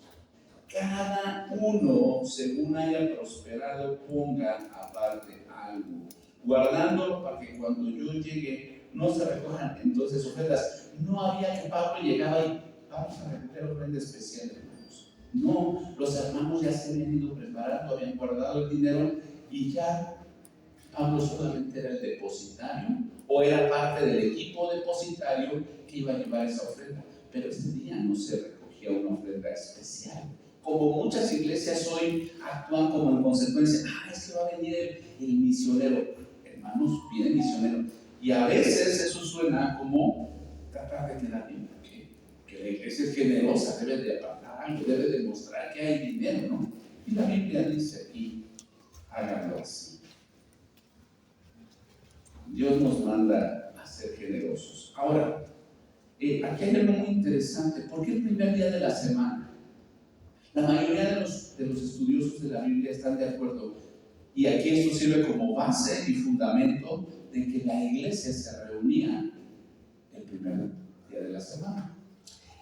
Cada uno, según haya prosperado, ponga aparte algo, guardándolo para que cuando yo llegue no se recojan entonces ofrendas. No había que Pablo llegaba y vamos a recoger ofrenda especial, hermanos. No, los hermanos ya se habían ido preparando, habían guardado el dinero y ya Pablo solamente era el depositario o era parte del equipo depositario que iba a llevar esa ofrenda. Pero este día no se recogía una ofrenda especial. Como muchas iglesias hoy actúan como en consecuencia, es que va a venir el misionero. Hermanos, viene el misionero. Y a veces eso suena como tratar de quedar bien, porque la iglesia es generosa, debe de apartar algo, debe de mostrar que hay dinero, ¿no? Y la Biblia dice aquí, háganlo así. Dios nos manda a ser generosos. Ahora, aquí hay algo muy interesante. ¿Por qué el primer día de la semana? La mayoría de los estudiosos de la Biblia están de acuerdo, y aquí esto sirve como base y fundamento de que la iglesia se reúne reunía el primer día de la semana.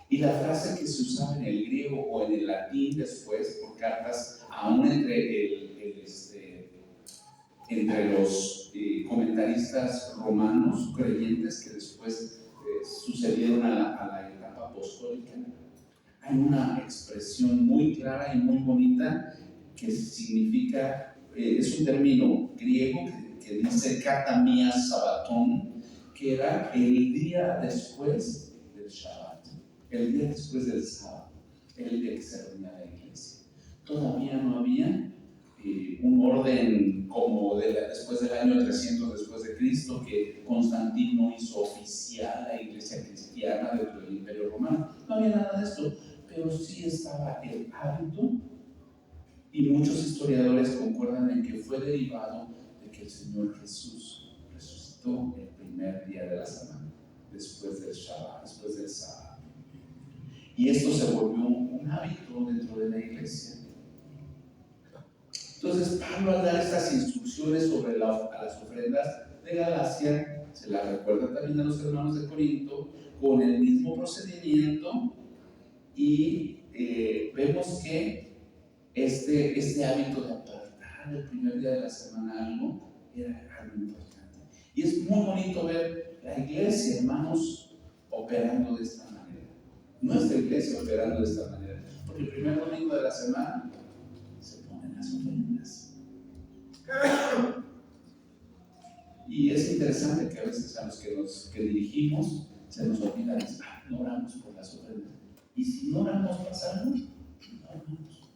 Y la frase que se usaba en el griego o en el latín después, por cartas, aún entre los comentaristas romanos creyentes que después sucedieron a la etapa apostólica, hay una expresión muy clara y muy bonita que significa, es un término griego que dice katamia sabatón, que era el día después del Shabbat, el día después del sábado, el día que se reunía la iglesia. Todavía no había un orden como después del año 300 después de Cristo, que Constantino hizo oficial la iglesia cristiana dentro del Imperio Romano. No había nada de esto, pero sí estaba el hábito, y muchos historiadores concuerdan en que fue derivado de que el Señor Jesús resucitó el primer día de la semana, después del Shabbat, después del sábado. Y esto se volvió un hábito dentro de la iglesia. Entonces Pablo, al dar estas instrucciones sobre las ofrendas de Galacia, se las recuerda también a los hermanos de Corinto, con el mismo procedimiento, y vemos que este hábito de apartar el primer día de la semana algo era algo importante. Y es muy bonito ver la iglesia, hermanos, operando de esta manera. Nuestra iglesia operando de esta manera, porque el primer domingo de la semana se ponen las ofrendas. Y es interesante que a veces a los que dirigimos se nos olvida, no oramos por las ofrendas. Y si no oramos, pasamos, no oramos.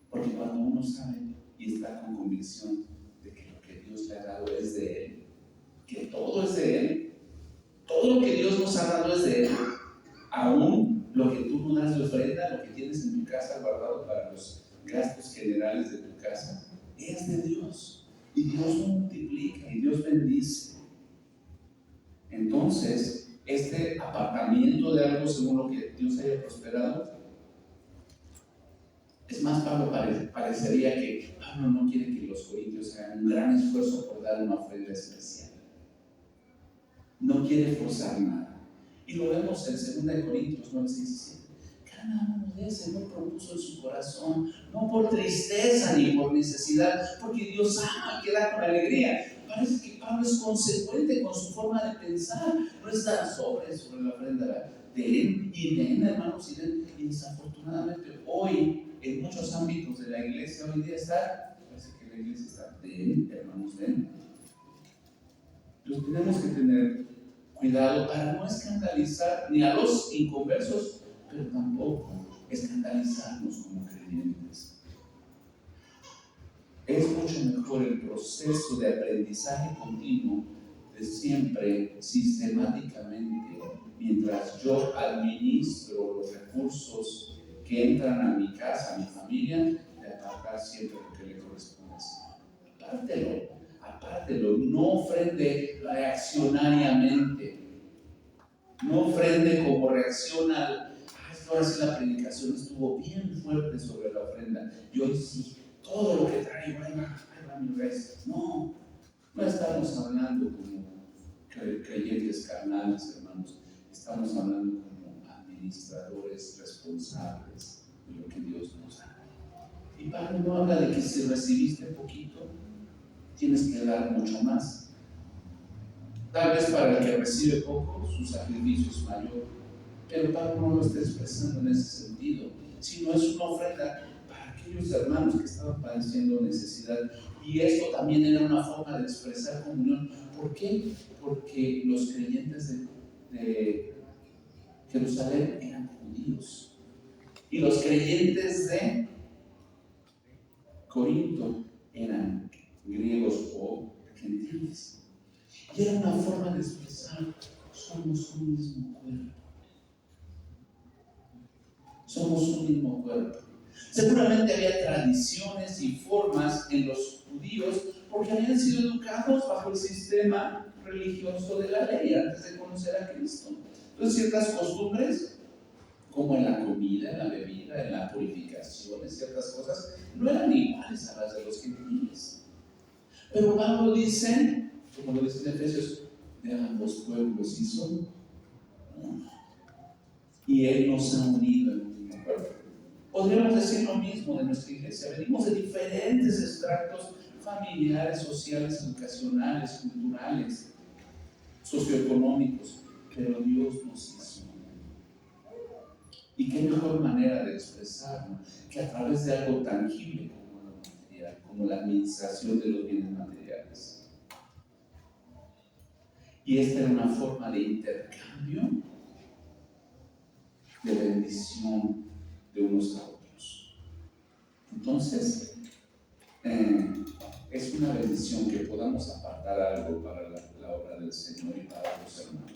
Porque cuando uno sabe y está con convicción de que lo que Dios le ha dado es de Él, que todo es de Él, todo lo que Dios nos ha dado es de Él, aún lo que tú no das de ofrenda, lo que tienes en tu casa guardado para los gastos generales de tu casa, es de Dios. Y Dios multiplica y Dios bendice. Entonces, este apartamiento de algo según lo que Dios haya prosperado, es más, Pablo parecería que Pablo no quiere que los corintios hagan un gran esfuerzo por dar una ofrenda especial. No quiere forzar nada. Y lo vemos en 2 Corintios 9:6-7. Cada uno de ese no propuso en su corazón, no por tristeza ni por necesidad, porque Dios ama al que da con alegría. Parece que Pablo es consecuente con su forma de pensar, no está sobre la ofrenda de él y de él, hermanos, y desafortunadamente hoy en muchos ámbitos de la iglesia hoy día parece que la iglesia está de él, hermanos, de él. Entonces tenemos que tener cuidado para no escandalizar ni a los inconversos, pero tampoco escandalizarnos como creyentes. Es mucho mejor el proceso de aprendizaje continuo de siempre, sistemáticamente, mientras yo administro los recursos que entran a mi casa, a mi familia, de apartar siempre lo que le corresponde al Señor. Apártelo, no ofrende reaccionariamente, no ofrende como reacciona ahora sí la predicación estuvo bien fuerte sobre la ofrenda, y hoy sí, todo lo que traigo, ahí va mi resto. No estamos hablando como creyentes carnales, hermanos, estamos hablando como administradores responsables de lo que Dios nos da. Y Pablo no habla de que si recibiste poquito, tienes que dar mucho más. Tal vez para el que recibe poco, su sacrificio es mayor, pero Pablo no lo está expresando en ese sentido, sino es una ofrenda para aquellos hermanos que estaban padeciendo necesidad. Y esto también era una forma de expresar comunión. ¿Por qué? Porque los creyentes de Jerusalén eran judíos y los creyentes de Corinto eran griegos o gentiles. Y era una forma de expresar: somos un mismo cuerpo. Somos un mismo cuerpo. Seguramente había tradiciones y formas en los judíos porque habían sido educados bajo el sistema religioso de la ley antes de conocer a Cristo. Entonces, ciertas costumbres, como en la comida, en la bebida, en la purificación, en ciertas cosas, no eran iguales a las de los gentiles. Pero Pablo dice, como lo dice en Efesios, de ambos pueblos hizo uno. Y Él nos ha unido en un mismo cuerpo. Podríamos decir lo mismo de nuestra iglesia. Venimos de diferentes estratos familiares, sociales, educacionales, culturales, socioeconómicos, pero Dios nos hizo. Y qué mejor manera de expresarlo que a través de algo tangible como lo material, como la administración de los bienes materiales. Y esta era una forma de intercambio, de bendición de unos a otros. Entonces, es una bendición que podamos apartar algo para la obra del Señor y para los hermanos.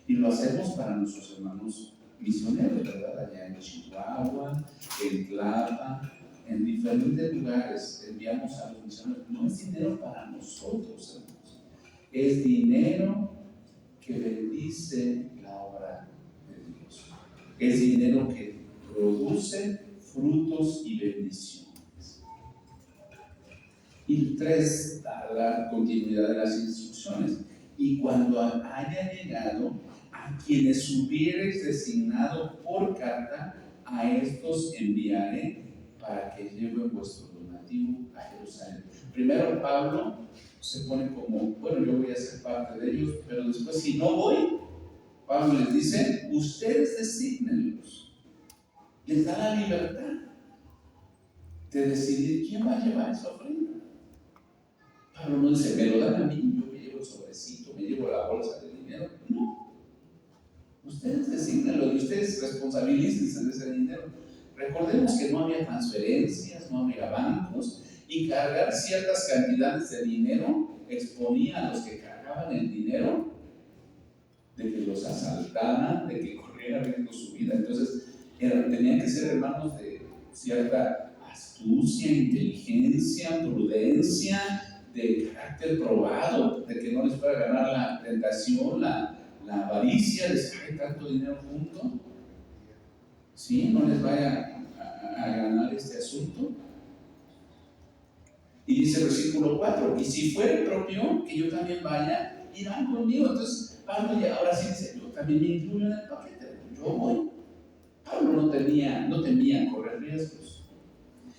Y lo hacemos para nuestros hermanos misioneros, ¿verdad? Allá en Chihuahua, en Tlapa, en diferentes lugares enviamos a los misioneros. No es dinero para nosotros, hermanos. Es dinero que bendice la obra de Dios. Es dinero que produce frutos y bendiciones. Y 3, dar la continuidad de las instrucciones. Y cuando haya llegado a quienes hubierais designado por carta, a estos enviaré para que lleven vuestro donativo a Jerusalén. Primero Pablo se pone como, bueno, yo voy a ser parte de ellos, pero después si no voy, Pablo les dice, ustedes desígnenlos. Les da la libertad de decidir quién va a llevar esa ofrenda. Pablo no dice, me lo dan a mí, yo me llevo el sobrecito, me llevo la bolsa de dinero. No. Ustedes desígnenlo y ustedes responsabilícense de ese dinero. Recordemos que no había transferencias, no había bancos, y cargar ciertas cantidades de dinero exponía a los que cargaban el dinero de que los asaltaran, de que corriera riesgo su vida. Entonces, tenían que ser hermanos de cierta astucia, inteligencia, prudencia, de carácter probado, de que no les pueda ganar la tentación, la avaricia, de sacar tanto dinero junto, ¿sí? No les vaya a ganar este asunto. Y dice el versículo 4, y si fuere propio que yo también vaya, irán conmigo. Entonces Pablo ya ahora sí dice, yo también me incluyo en el paquete, yo voy. Pablo no temía correr riesgos.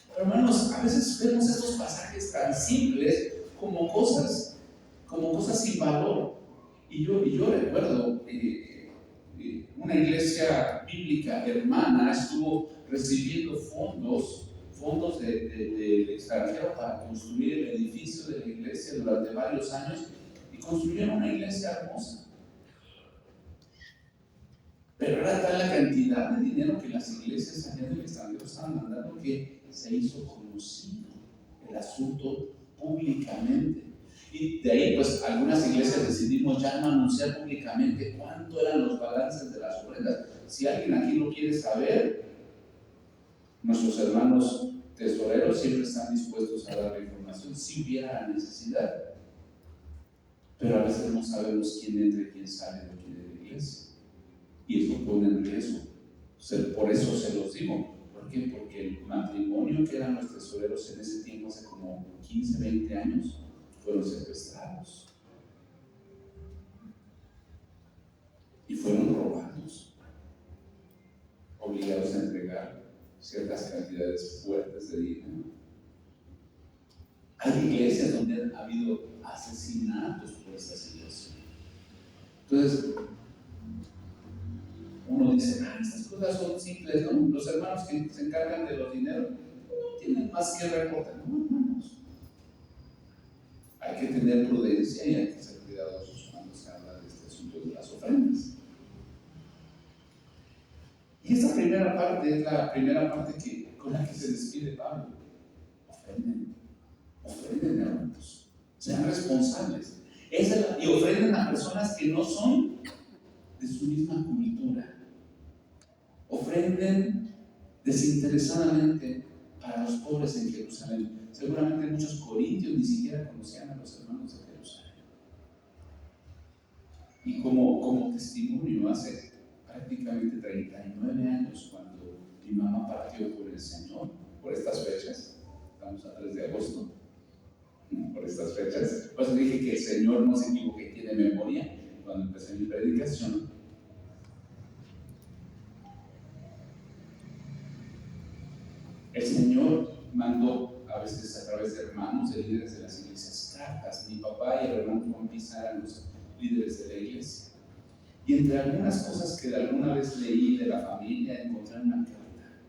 Pero hermanos, a veces vemos estos pasajes tan simples como cosas sin valor. Y yo recuerdo una iglesia bíblica hermana estuvo recibiendo fondos del extranjero para construir el edificio de la iglesia durante varios años y construyeron una iglesia hermosa. Pero era tal la cantidad de dinero que las iglesias allá del extranjero estaban mandando que se hizo conocido el asunto públicamente. Y de ahí, pues, algunas iglesias decidimos ya no anunciar públicamente cuánto eran los balances de las ofrendas. Si alguien aquí lo quiere saber, nuestros hermanos tesoreros siempre están dispuestos a dar la información si hubiera la necesidad. Pero a veces no sabemos quién entra y quién sale de aquí de la iglesia. Y eso pone en riesgo. Por eso se los digo. ¿Por qué? Porque el matrimonio que eran los tesoreros en ese tiempo, hace como 15, 20 años, fueron secuestrados y fueron robados, obligados a entregar ciertas cantidades fuertes de dinero. Hay iglesias donde ha habido asesinatos por esta situación. Entonces, uno dice, estas cosas son simples, ¿no? Los hermanos que se encargan de los dineros no tienen más que reportar. No, hermanos. Hay que tener prudencia y hay que ser cuidadosos cuando se habla de este asunto de las ofrendas. Y esta primera parte es la primera parte con la que se despide Pablo. Ofrenden, hermanos. Sean responsables. Y ofrenden a personas que no son de su misma cultura. Ofrenden desinteresadamente para los pobres en Jerusalén. Seguramente muchos corintios ni siquiera conocían a los hermanos de Jerusalén. Y como testimonio, hace prácticamente 39 años, cuando mi mamá partió por el Señor, por estas fechas, estamos a 3 de agosto, por estas fechas, pues dije que el Señor no se equivoque, de memoria cuando empecé mi predicación. El Señor mandó a veces a través de hermanos, de líderes de las iglesias, cartas. Mi papá y el hermano Juan Pizarro eran los líderes de la iglesia. Y entre algunas cosas que alguna vez leí de la familia, encontré una carta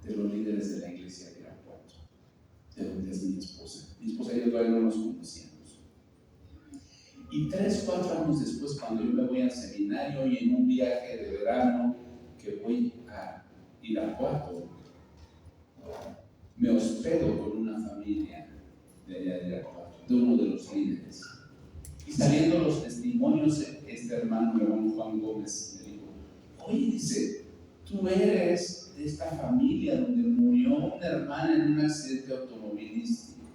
de los líderes de la iglesia de Irapuato, de donde es mi esposa. Mi esposa y yo todavía no nos conocíamos. Y 3, 4 años después, cuando yo me voy al seminario y en un viaje de verano que voy a Irapuato, me hospedo con una familia de allá de Irapuato, de uno de los líderes. Y saliendo los testimonios, este hermano, mi hermano Juan Gómez, me dijo: oye, dice, tú eres de esta familia donde murió una hermana en un accidente automovilístico.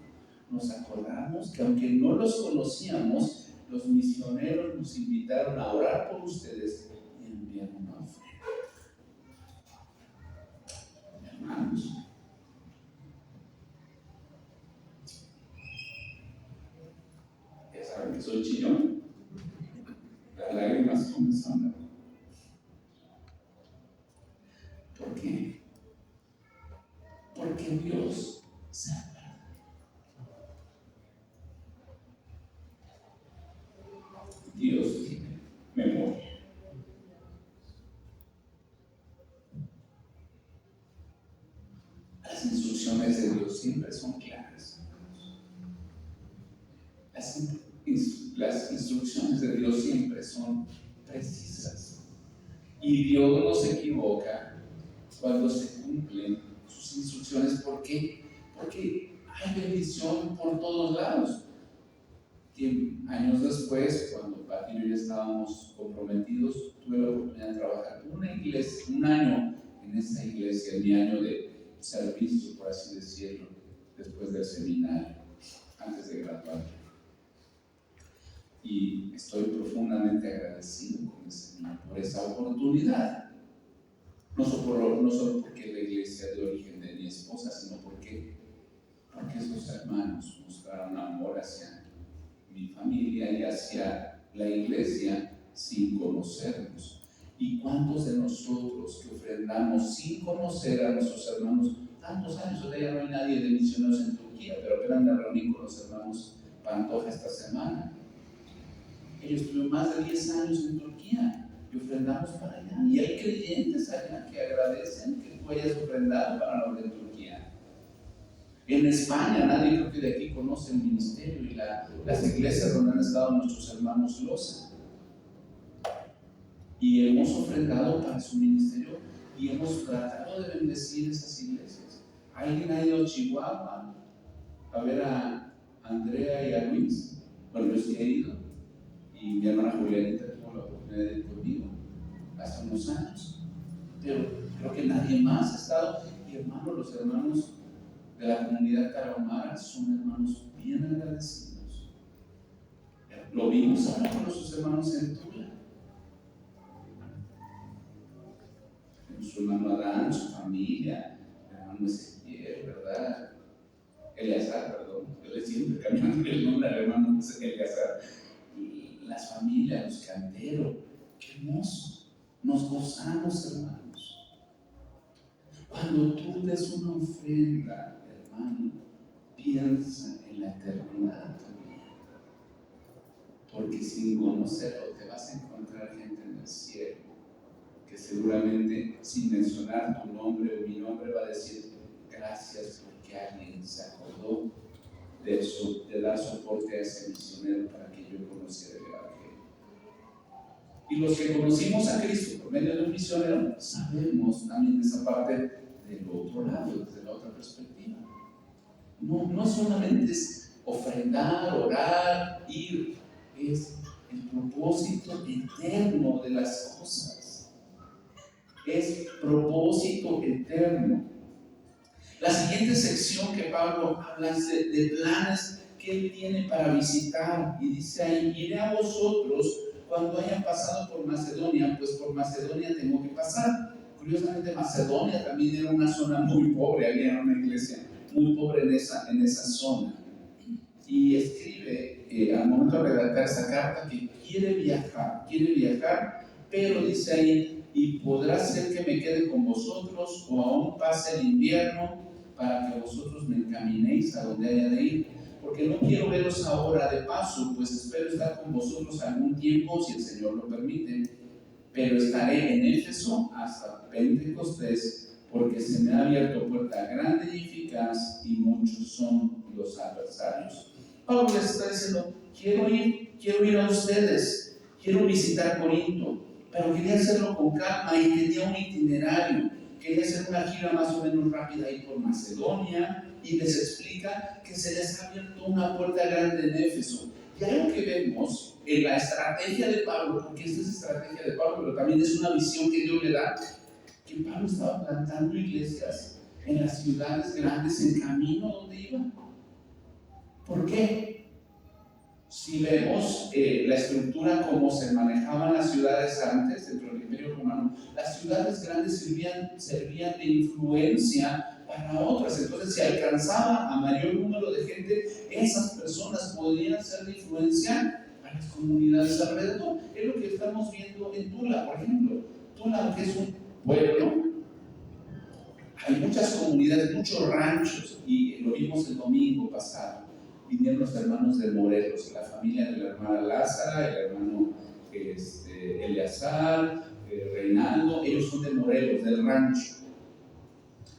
Nos acordamos que aunque no los conocíamos, los misioneros nos invitaron a orar por ustedes y enviaron una ofrenda. Hermanos, ya saben que soy chillón. Las lágrimas comenzaron. ¿Por qué? Porque Dios se acuerda. Dios tiene memoria. Las instrucciones de Dios siempre son claras. Las instrucciones de Dios siempre son precisas. Y Dios no se equivoca cuando se cumplen sus instrucciones. ¿Por qué? Porque hay bendición por todos lados. Y años después, cuando Pati y yo ya estábamos comprometidos, tuve la oportunidad de trabajar en una iglesia, un año en esta iglesia, mi año de servicio, por así decirlo, después del seminario, antes de graduarme. Y estoy profundamente agradecido con el Señor por esa oportunidad. No solo porque es la iglesia de origen de mi esposa, sino porque esos hermanos mostraron amor hacia mi familia y hacia la iglesia sin conocernos. ¿Y cuántos de nosotros que ofrendamos sin conocer a nuestros hermanos? Tantos años, todavía no hay nadie de misioneros en Turquía, pero apenas me reuní con los hermanos Pantoja esta semana. Ellos tuvieron más de 10 años en Turquía y ofrendamos para allá. Y hay creyentes allá que agradecen que tú hayas ofrendado para la obra de Turquía. En España, nadie creo que de aquí conoce el ministerio y las iglesias donde han estado nuestros hermanos Loza. Y hemos ofrendado para su ministerio y hemos tratado de bendecir esas iglesias. ¿Alguien ha ido a Chihuahua a ver a Andrea y a Luis? Bueno, yo sí he ido. Y mi hermana Julianita tuvo la oportunidad de ir conmigo hace unos años. Pero creo que nadie más ha estado. Y hermanos, los hermanos de la comunidad tarahumara son hermanos bien agradecidos. Lo vimos ahora con nuestros hermanos en Tula. Su hermano Adán, su familia, el hermano Ezequiel, ¿verdad? Eleazar, perdón. Yo le siempre cambiando el nombre al hermano Eleazar. Y las familias, los canteros, qué hermoso. Nos gozamos, hermanos. Cuando tú des una ofrenda, hermano, piensa en la eternidad también. Porque sin conocerlo te vas a encontrar gente en el cielo que seguramente, sin mencionar tu nombre o mi nombre, va a decir: gracias porque alguien se acordó de dar soporte a ese misionero para que yo conociera el Evangelio. Y los que conocimos a Cristo por medio de un misionero, sabemos también de esa parte del otro lado, desde la otra perspectiva. No solamente es ofrendar, orar, ir, es el propósito eterno de las cosas. Es propósito eterno. La siguiente sección que Pablo habla es de planes que él tiene para visitar, y dice ahí: iré a vosotros cuando hayan pasado por Macedonia, pues por Macedonia tengo que pasar. Curiosamente, Macedonia también era una zona muy pobre, había una iglesia muy pobre en esa zona. Y escribe al momento de redactar esta carta que quiere viajar, pero dice ahí, y podrá ser que me quede con vosotros o aún pase el invierno para que vosotros me encaminéis a donde haya de ir, porque no quiero veros ahora de paso, pues espero estar con vosotros algún tiempo si el Señor lo permite, pero estaré en Éfeso hasta Pentecostés, porque se me ha abierto puerta grande y eficaz y muchos son los adversarios. Pablo les está diciendo, quiero ir a ustedes, quiero visitar Corinto, pero quería hacerlo con calma y tenía un itinerario. Quería hacer una gira más o menos rápida ahí por Macedonia y les explica que se les ha abierto una puerta grande en Éfeso. Y algo que vemos en la estrategia de Pablo, porque esta es estrategia de Pablo, pero también es una visión que Dios le da, que Pablo estaba plantando iglesias en las ciudades grandes en camino donde iba. ¿Por qué? Si vemos la estructura como se manejaban las ciudades antes dentro del Imperio Romano, las ciudades grandes servían de influencia para otras. Entonces, si alcanzaba a mayor número de gente, esas personas podrían ser de influencia a las comunidades alrededor. Es lo que estamos viendo en Tula, por ejemplo. Tula, que es un pueblo, hay muchas comunidades, muchos ranchos, y lo vimos el domingo pasado. Vinieron los hermanos de Morelos, la familia de la hermana Lázara, el hermano Eleazar, Reinaldo, ellos son de Morelos, del rancho.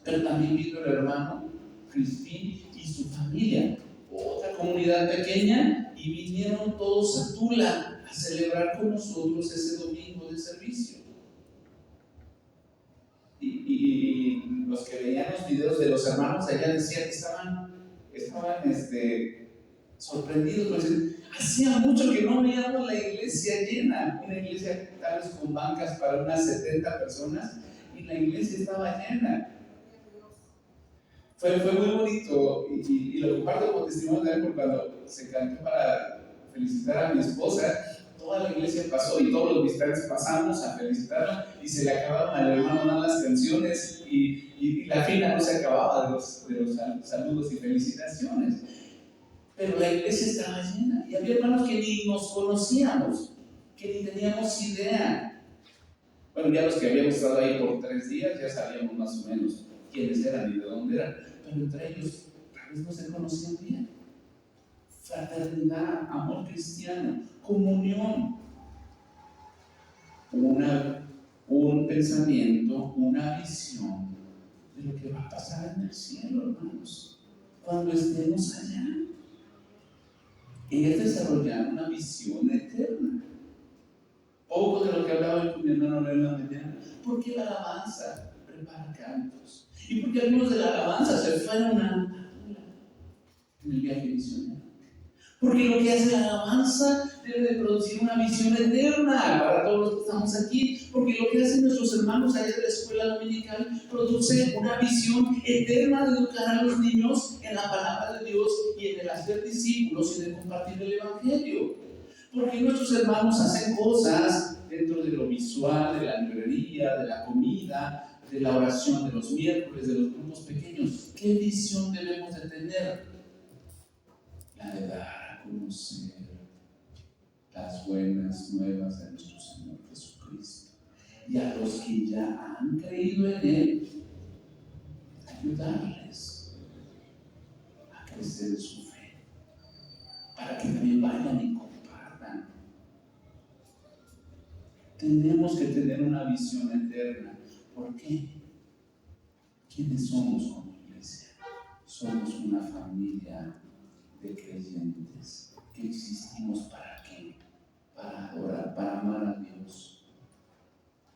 Pero también vino el hermano Crispín y su familia, otra comunidad pequeña, y vinieron todos a Tula a celebrar con nosotros ese domingo de servicio. Y los que veían los videos de los hermanos allá decían que estaban sorprendidos, pues hacía mucho que no veíamos la iglesia llena, una iglesia tal vez con bancas para unas 70 personas, y la iglesia estaba llena. Fue muy bonito, y lo comparto como testimonio de él, cuando se cantó para felicitar a mi esposa, toda la iglesia pasó y todos los visitantes pasamos a felicitarla, y se le acabaron al hermano dar las canciones, y la fila no se acababa de los saludos y felicitaciones. Pero la iglesia estaba llena, y había hermanos que ni nos conocíamos, que ni teníamos idea. Bueno, ya los que habíamos estado ahí por 3 días ya sabíamos más o menos quiénes eran y de dónde eran, pero entre ellos tal vez no se conocían bien. Fraternidad, amor cristiano, comunión, un pensamiento, una visión de lo que va a pasar en el cielo, hermanos, cuando estemos allá. Es desarrollar una visión eterna. Poco de lo que hablaba con mi hermano en la mañana. ¿Por qué la alabanza prepara cantos? ¿Y por qué algunos de la alabanza se fueron a en el viaje misionero? Porque lo que hace la alabanza debe de producir una visión eterna para todos los que estamos aquí. Porque lo que hacen nuestros hermanos allá de la escuela dominical produce una visión eterna de educar a los niños en la palabra de Dios y en el hacer discípulos y de compartir el evangelio. Porque nuestros hermanos hacen cosas dentro de lo visual, de la librería, de la comida, de la oración de los miércoles, de los grupos pequeños. ¿Qué visión debemos de tener? La de dar a conocer las buenas nuevas de nuestro Señor Jesucristo. Y a los que ya han creído en Él, ayudarles a crecer en su fe, para que también vayan y compartan. Tenemos que tener una visión eterna. ¿Por qué? ¿Quiénes somos como iglesia? Somos una familia de creyentes que existimos ¿para qué? Para adorar, para amar a Dios,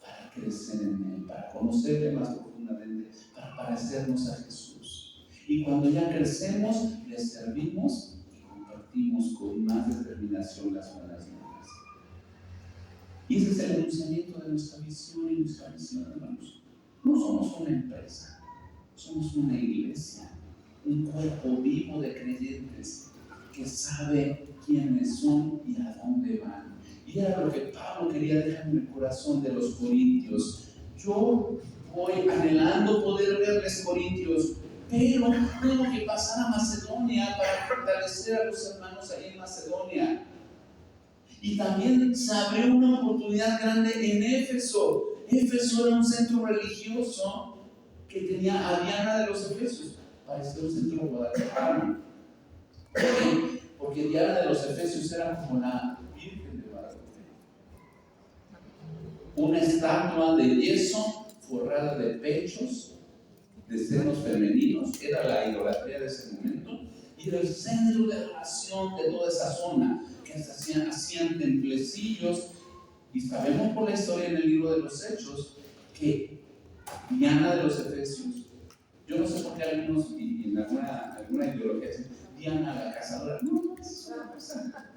para crecer en Él, para conocerle más profundamente, para parecernos a Jesús. Y cuando ya crecemos, le servimos y compartimos con más determinación las buenas nuevas. Y ese es el enunciamiento de nuestra visión y nuestra misión, hermanos. No somos una empresa, somos una iglesia, un cuerpo vivo de creyentes que sabe quiénes son y a dónde van. Y era lo que Pablo quería dejar en el corazón de los corintios. Yo voy anhelando poder verles, corintios, pero tengo que pasar a Macedonia para fortalecer a los hermanos ahí en Macedonia. Y también se abrió una oportunidad grande en Éfeso. Éfeso era un centro religioso que tenía a Diana de los Efesios. Parecía un centro guadalajara. ¿Por qué? Porque Diana de los Efesios era como la Virgen de Guadalupe. Una estatua de yeso forrada de pechos, de senos femeninos, era la idolatría de ese momento, y era el centro de adoración de toda esa zona, que hacían templecillos. Y sabemos por la historia en el libro de los Hechos que Diana de los Efesios, yo no sé por qué algunos, y en alguna ideología dicen Diana la cazadora, no, es una cosa.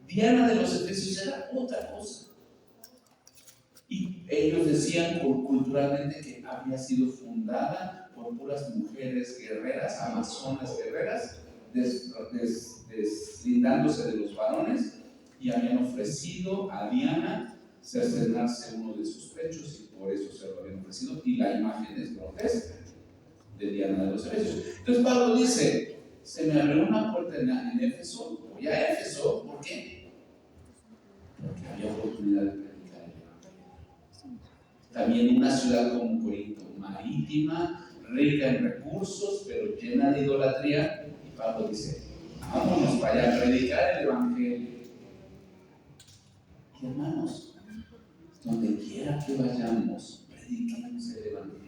Diana de los Efesios era otra cosa. Y ellos decían culturalmente que había sido fundada por puras mujeres guerreras, amazonas guerreras, deslindándose de los varones, y habían ofrecido a Diana cercenarse uno de sus pechos, y por eso se lo habían ofrecido, y la imagen es grotesca de Diana de los Efesios. Entonces Pablo dice, se me abrió una puerta en Éfeso, voy a Éfeso, ¿por qué? Porque había oportunidad de predicar el Evangelio. También una ciudad como Corinto, marítima, rica en recursos, pero llena de idolatría, y Pablo dice, vámonos para allá a predicar el Evangelio. Y hermanos, donde quiera que vayamos, prediquemos el Evangelio.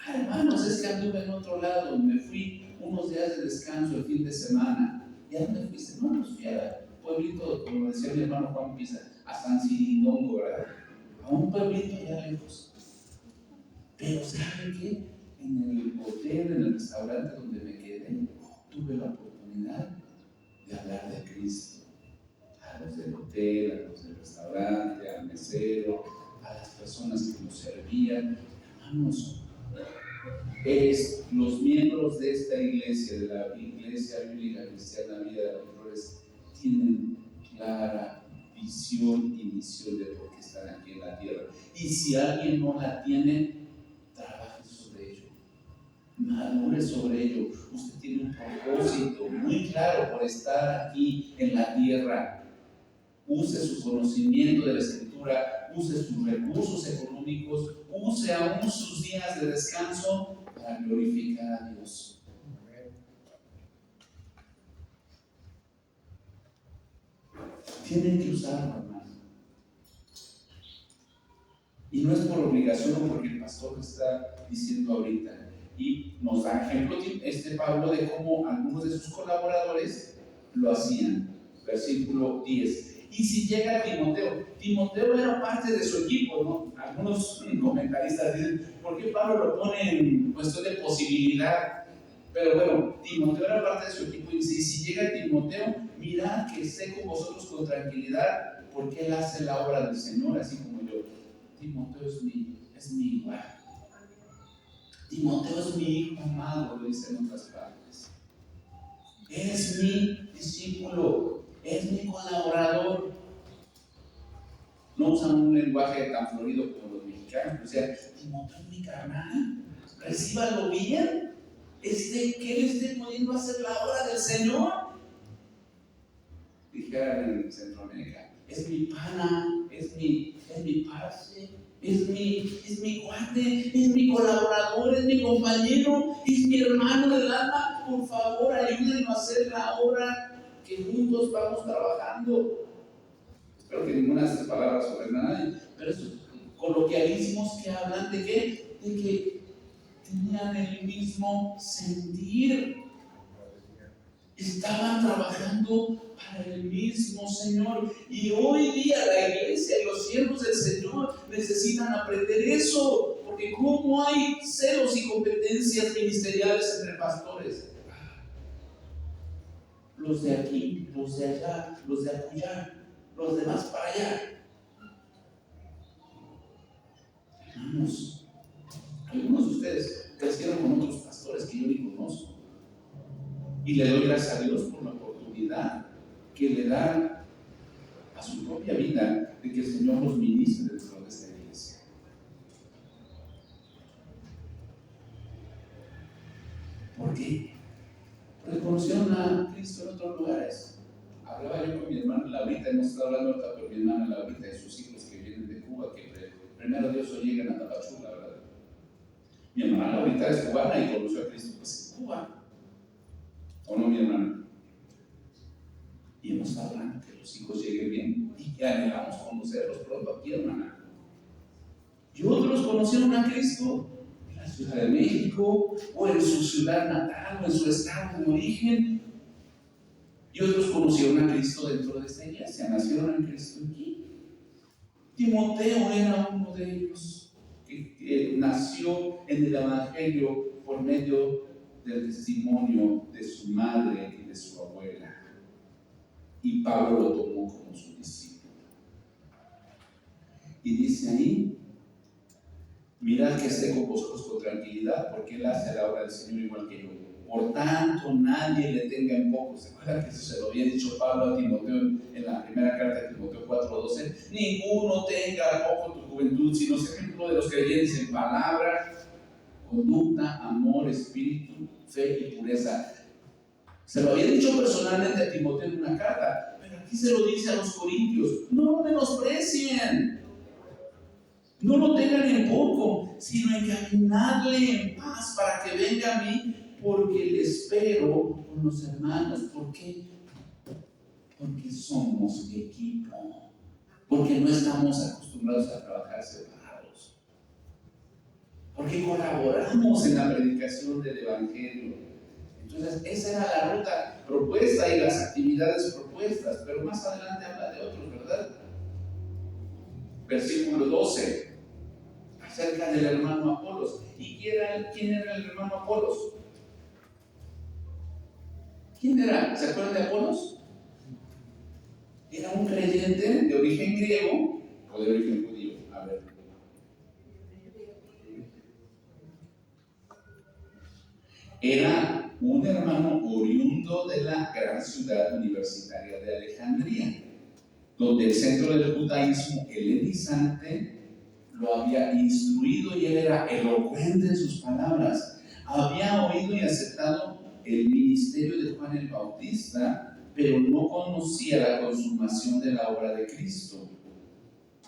Hermanos, es que anduve en otro lado, me fui unos días de descanso el fin de semana. ¿Y a dónde fuiste? No, pues fui a pueblito, como decía mi hermano Juan Pisa, a San Cirindongo, ¿verdad? A un pueblito allá lejos. Pero ¿saben qué? En el hotel, en el restaurante donde me quedé, tuve la oportunidad de hablar de Cristo. A los del hotel, a los del restaurante, al mesero, a las personas que nos servían. Hermanos, los miembros de esta iglesia, de la Iglesia Bíblica Cristiana Vida de los Flores, tienen clara visión y misión de por qué están aquí en la tierra. Y si alguien no la tiene, trabaje sobre ello, madure sobre ello. Usted tiene un propósito muy claro por estar aquí en la tierra. Use su conocimiento de la Escritura, use sus recursos económicos, use aún sus días de descanso para glorificar a Dios. Tienen que usarlo, hermano. Y no es por obligación o porque el pastor está diciendo ahorita. Y nos da ejemplo Pablo de cómo algunos de sus colaboradores lo hacían. Versículo 10. Y si llega Timoteo era parte de su equipo, ¿no? Algunos comentaristas dicen, ¿por qué Pablo lo pone en cuestión de posibilidad? Pero bueno, Timoteo era parte de su equipo y dice, y si llega Timoteo, mirad que esté con vosotros con tranquilidad, porque él hace la obra del Señor, así como yo. Timoteo es mi igual. Timoteo es mi hijo amado, lo dice en otras partes. Es mi discípulo, es mi colaborador. No usan un lenguaje tan florido como los mexicanos, o sea, Timoteo es mi carnal, recíbalo bien, que él esté pudiendo hacer la obra del Señor. Dijeron en Centroamérica, es mi pana, es mi parce, es mi cuate, es mi colaborador, es mi compañero, es mi hermano del alma. Por favor, ayúdenme a hacer la obra que juntos vamos trabajando. Espero que ninguna de estas palabras ofenda a nadie, pero estos coloquialismos que hablan de qué, de que tenían el mismo sentir. Estaban trabajando para el mismo Señor. Y hoy día la iglesia y los siervos del Señor necesitan aprender eso. Porque ¿cómo hay celos y competencias ministeriales entre pastores? Los de aquí, los de allá, los de acullá, los demás para allá. Hermanos, algunos de ustedes crecieron con otros pastores que yo ni conozco. Y le doy gracias a Dios por la oportunidad que le da a su propia vida de que el Señor los ministre dentro de esta iglesia. ¿Por qué? Porque conocieron a Cristo en otros lugares. Hablaba yo con mi hermana Laurita, hemos estado hablando ahorita con mi hermana Laurita y sus hijos que vienen de Cuba, que primero Dios o lleguen a Tapachula, ¿verdad? Mi hermana Laurita es cubana y conoció a Cristo pues en Cuba. ¿O no, mi hermana? Y hemos estado hablando que los hijos lleguen bien y que anhelamos conocerlos pronto aquí, hermana. Y otros conocieron a Cristo en la Ciudad de México, o en su ciudad natal, o en su estado de origen. Y otros conocieron a Cristo dentro de esta iglesia, nacieron en Cristo aquí. Timoteo era uno de ellos, que nació en el Evangelio por medio del testimonio de su madre y de su abuela. Y Pablo lo tomó como su discípulo. Y dice ahí: mirad que esté con vosotros con tranquilidad, porque él hace la obra del Señor igual que yo. Por tanto, nadie le tenga en poco. ¿Se acuerdan que eso se lo había dicho Pablo a Timoteo en la primera carta de Timoteo 4:12? Ninguno tenga poco tu juventud, sino sea ejemplo de los creyentes en palabra, conducta, amor, espíritu, fe y pureza. Se lo había dicho personalmente a Timoteo en una carta, pero aquí se lo dice a los corintios: no lo menosprecien, no lo tengan en poco, sino encaminadle en paz para que venga a mí, porque le espero con los hermanos. ¿Por qué? Porque somos equipo, porque no estamos acostumbrados a trabajar separados, porque colaboramos en la predicación del Evangelio. Entonces, esa era la ruta propuesta y las actividades propuestas, pero más adelante habla de otros, ¿verdad? Versículo 12, acerca del hermano Apolos. ¿Y quién era el hermano Apolos? ¿Quién era? ¿Se acuerdan de Apolos? Era un creyente de origen griego o de origen judío. A ver. Era un hermano oriundo de la gran ciudad universitaria de Alejandría, donde el centro del judaísmo helenizante lo había instruido y él era elocuente en sus palabras. Había oído y aceptado el ministerio de Juan el Bautista, pero no conocía la consumación de la obra de Cristo,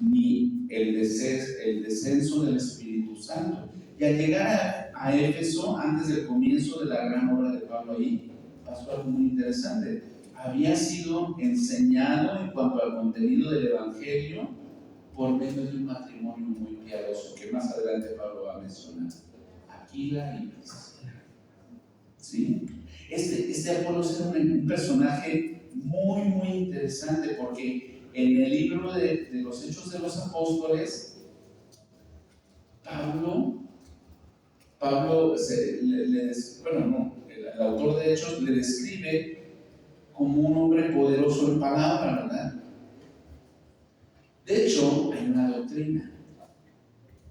ni el descenso del Espíritu Santo. Y al llegar a Éfeso, antes del comienzo de la gran obra de Pablo ahí, pasó algo muy interesante. Había sido enseñado en cuanto al contenido del Evangelio por medio de un matrimonio muy piadoso, que más adelante Pablo va a mencionar: Aquila y Priscila. ¿Sí? Este Apolos era un personaje muy, muy interesante, porque en el libro de los Hechos de los Apóstoles, el autor de Hechos le describe como un hombre poderoso en palabra, ¿verdad? De hecho, hay una doctrina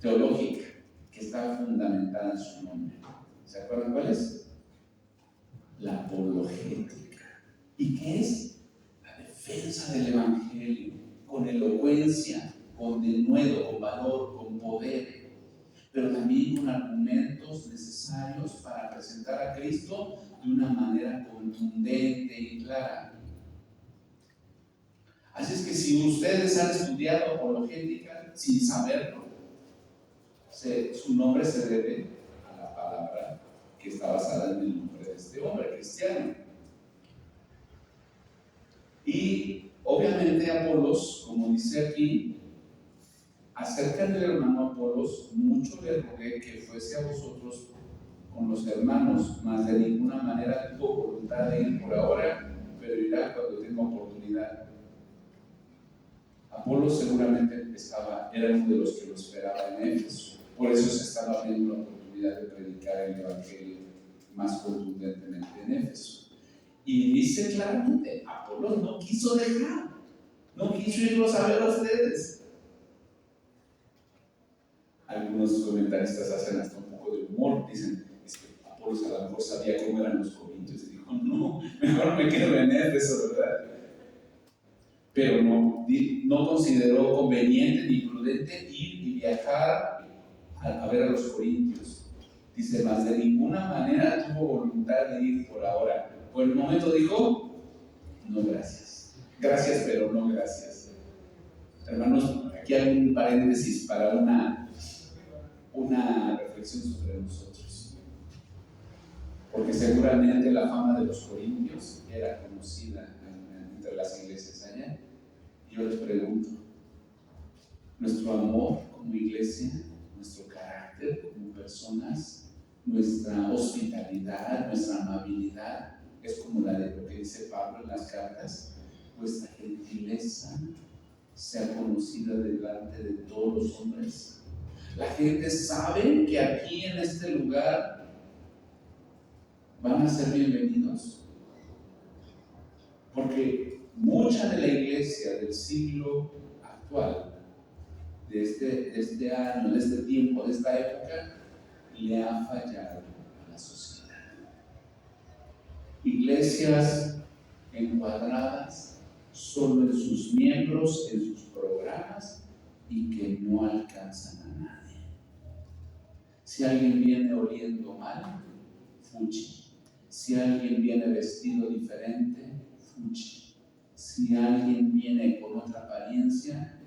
teológica que está fundamentada en su nombre. ¿Se acuerdan cuál es? La apologética. ¿Y qué es? La defensa del Evangelio, con elocuencia, con denuedo, con valor, con poder, pero también con argumentos necesarios para presentar a Cristo de una manera contundente y clara. Así es que si ustedes han estudiado apologética sin saberlo, su nombre se debe a la palabra que está basada en el nombre de este hombre cristiano. Y obviamente Apolos, como dice aquí, acerca del hermano Apolos, mucho le rogué que fuese a vosotros con los hermanos, mas de ninguna manera tuvo voluntad de ir por ahora, pero irá cuando tenga oportunidad. Apolos seguramente era uno de los que lo esperaba en Éfeso, por eso se estaba abriendo la oportunidad de predicar el Evangelio más contundentemente en Éfeso. Y dice claramente: Apolos no quiso dejar, no quiso irlos a ver a ustedes. Algunos comentaristas hacen hasta un poco de humor, dicen: es que Apolos a lo mejor sabía cómo eran los corintios y dijo: no, mejor me quedo en Éfeso, ¿verdad? Pero no consideró conveniente ni prudente ir y viajar a ver a los corintios. Dice, más de ninguna manera tuvo voluntad de ir por ahora. Por el momento dijo, no gracias. Gracias, pero no gracias. Hermanos, aquí hay un paréntesis para una reflexión sobre nosotros. Porque seguramente la fama de los corintios era conocida entre las iglesias allá. Yo les pregunto, nuestro amor como iglesia, nuestro carácter como personas, nuestra hospitalidad, nuestra amabilidad, es como la de lo que dice Pablo en las cartas, vuestra gentileza sea conocida delante de todos los hombres. La gente sabe que aquí en este lugar van a ser bienvenidos, porque mucha de la iglesia del siglo actual, de este año, de este tiempo, de esta época, le ha fallado a la sociedad. Iglesias encuadradas solo en sus miembros, en sus programas, y que no alcanzan a nadie. Si alguien viene oliendo mal, fuchi. Si alguien viene vestido diferente, fuchi. Si alguien viene con otra apariencia,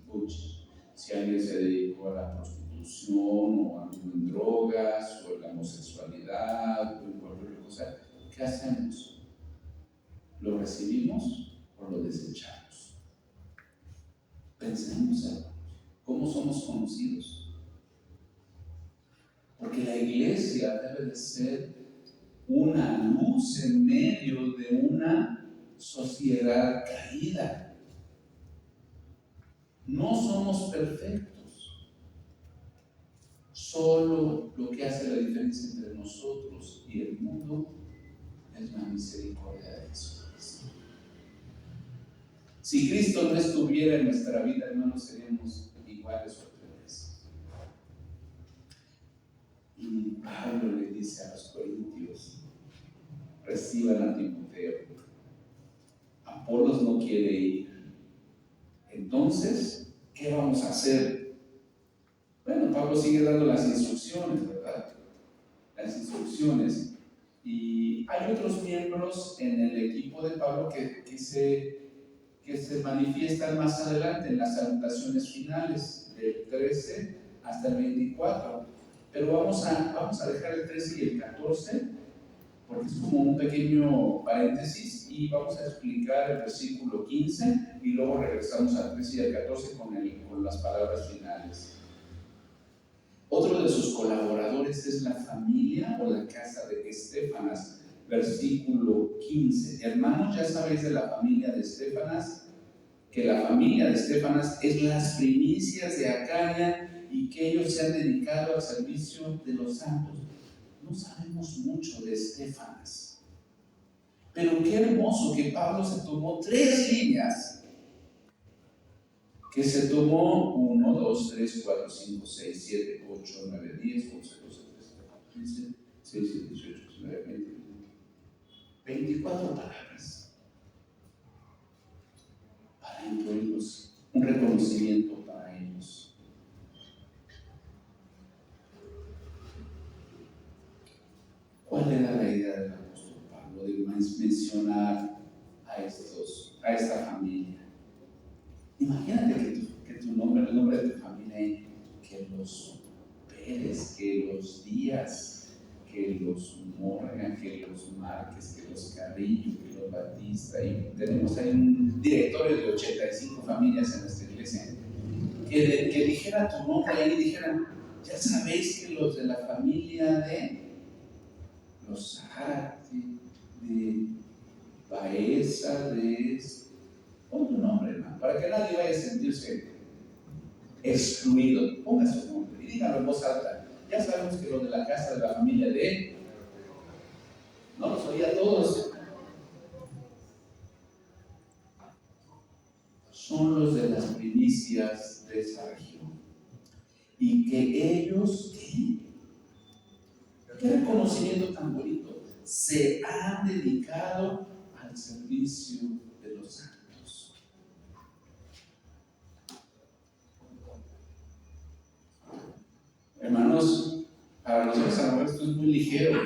fuchi. Si alguien se dedicó a la prostitución o anduvo en drogas o en la homosexualidad o en cualquier cosa, ¿qué hacemos? ¿Lo recibimos o lo desechamos? Pensemos, hermanos, ¿cómo somos conocidos? Porque la iglesia debe de ser una luz en medio de una sociedad caída. No somos perfectos. Solo lo que hace la diferencia entre nosotros y el mundo es la misericordia de Jesucristo. Si Cristo no estuviera en nuestra vida, hermanos, seríamos iguales o peores. Y Pablo le dice a los corintios, reciban a Timoteo. Apolos no quiere ir. Entonces, ¿qué vamos a hacer? Bueno, Pablo sigue dando las instrucciones, ¿verdad? Las instrucciones. Y hay otros miembros en el equipo de Pablo que se manifiestan más adelante en las salutaciones finales, del 13 hasta el 24. Pero vamos a dejar el 13 y el 14, porque es como un pequeño paréntesis, y vamos a explicar el versículo 15 y luego regresamos al 13 y al 14 con las palabras finales. Otro de sus colaboradores es la familia o la casa de Estéfanas, versículo 15. Hermanos, ya sabéis de la familia de Estéfanas, que la familia de Estéfanas es las primicias de Acaya y que ellos se han dedicado al servicio de los santos. No sabemos mucho de Estéfanas, pero qué hermoso que Pablo se tomó 3 líneas. Que se tomó 1, 2, 3, 4, 5, 6, 7, 8, 9, 10, 11, 12, 13, 14, 15, 16, 17, 18, 19, 20, 24 palabras para incluirlos, un reconocimiento para ellos. ¿Cuál era la idea del apóstol Pablo de mencionar a esta familia? Imagínate que tu nombre, el nombre de tu familia, que los Pérez, que los Díaz, que los Morgan, que los Márquez, que los Carrillo, que los Batista, y tenemos ahí un directorio de 85 familias en nuestra iglesia, que dijera tu nombre ahí y dijeran, ya sabéis que los de la familia de los Zárate, de Baeza, de... Pon tu nombre, hermano, para que nadie vaya a sentirse excluido. Ponga su nombre y díganlo en voz alta. Ya sabemos que los de la casa de la familia de... No los oía a todos. Son los de las primicias de esa región. Y que ellos, qué reconocimiento tan bonito, se han dedicado al servicio de los santos. Hermanos, para nosotros a lo mejor esto es muy ligero,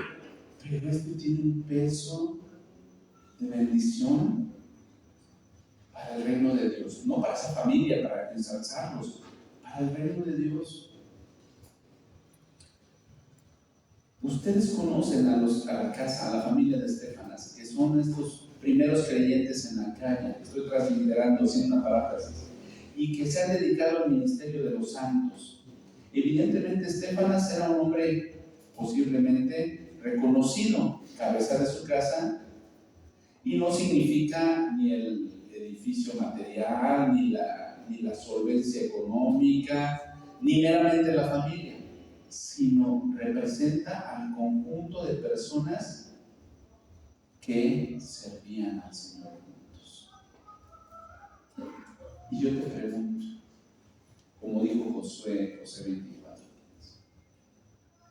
pero esto tiene un peso de bendición para el reino de Dios, no para esa familia, para ensalzarlos, para el reino de Dios. Ustedes conocen a la casa, a la familia de Estefanas, que son estos primeros creyentes en la calle. Estoy transliterando, haciendo una paráfrasis, y que se han dedicado al ministerio de los santos. Evidentemente, Estefanas era un hombre posiblemente reconocido, cabeza de su casa, y no significa ni el edificio material, ni la solvencia económica, ni meramente la familia, sino representa al conjunto de personas que servían al Señor juntos. Y yo te pregunto, como dijo Josué 24,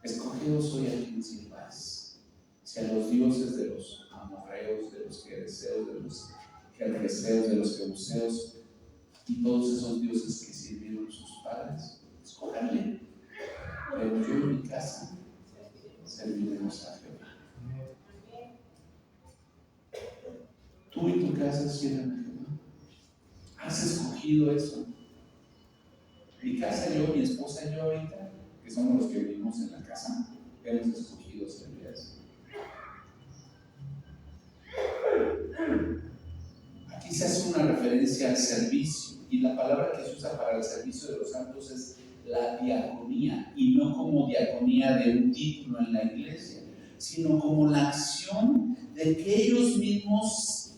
escogeos hoy a quien sirváis, si a los dioses de los amorreos, de los gergeseos, de los gergeseos, de los jebuseos y todos esos dioses que sirvieron sus padres, escójanle. Pero yo en mi casa serviremos a Jehová. Tú y tu casa sirven a Jehová. ¿Has escogido eso? Mi casa, yo, mi esposa y yo ahorita, que somos los que vivimos en la casa, hemos escogido servir a eso. Aquí se hace una referencia al servicio, y la palabra que se usa para el servicio de los santos es la diaconía, y no como diaconía de un título en la iglesia, sino como la acción de que ellos mismos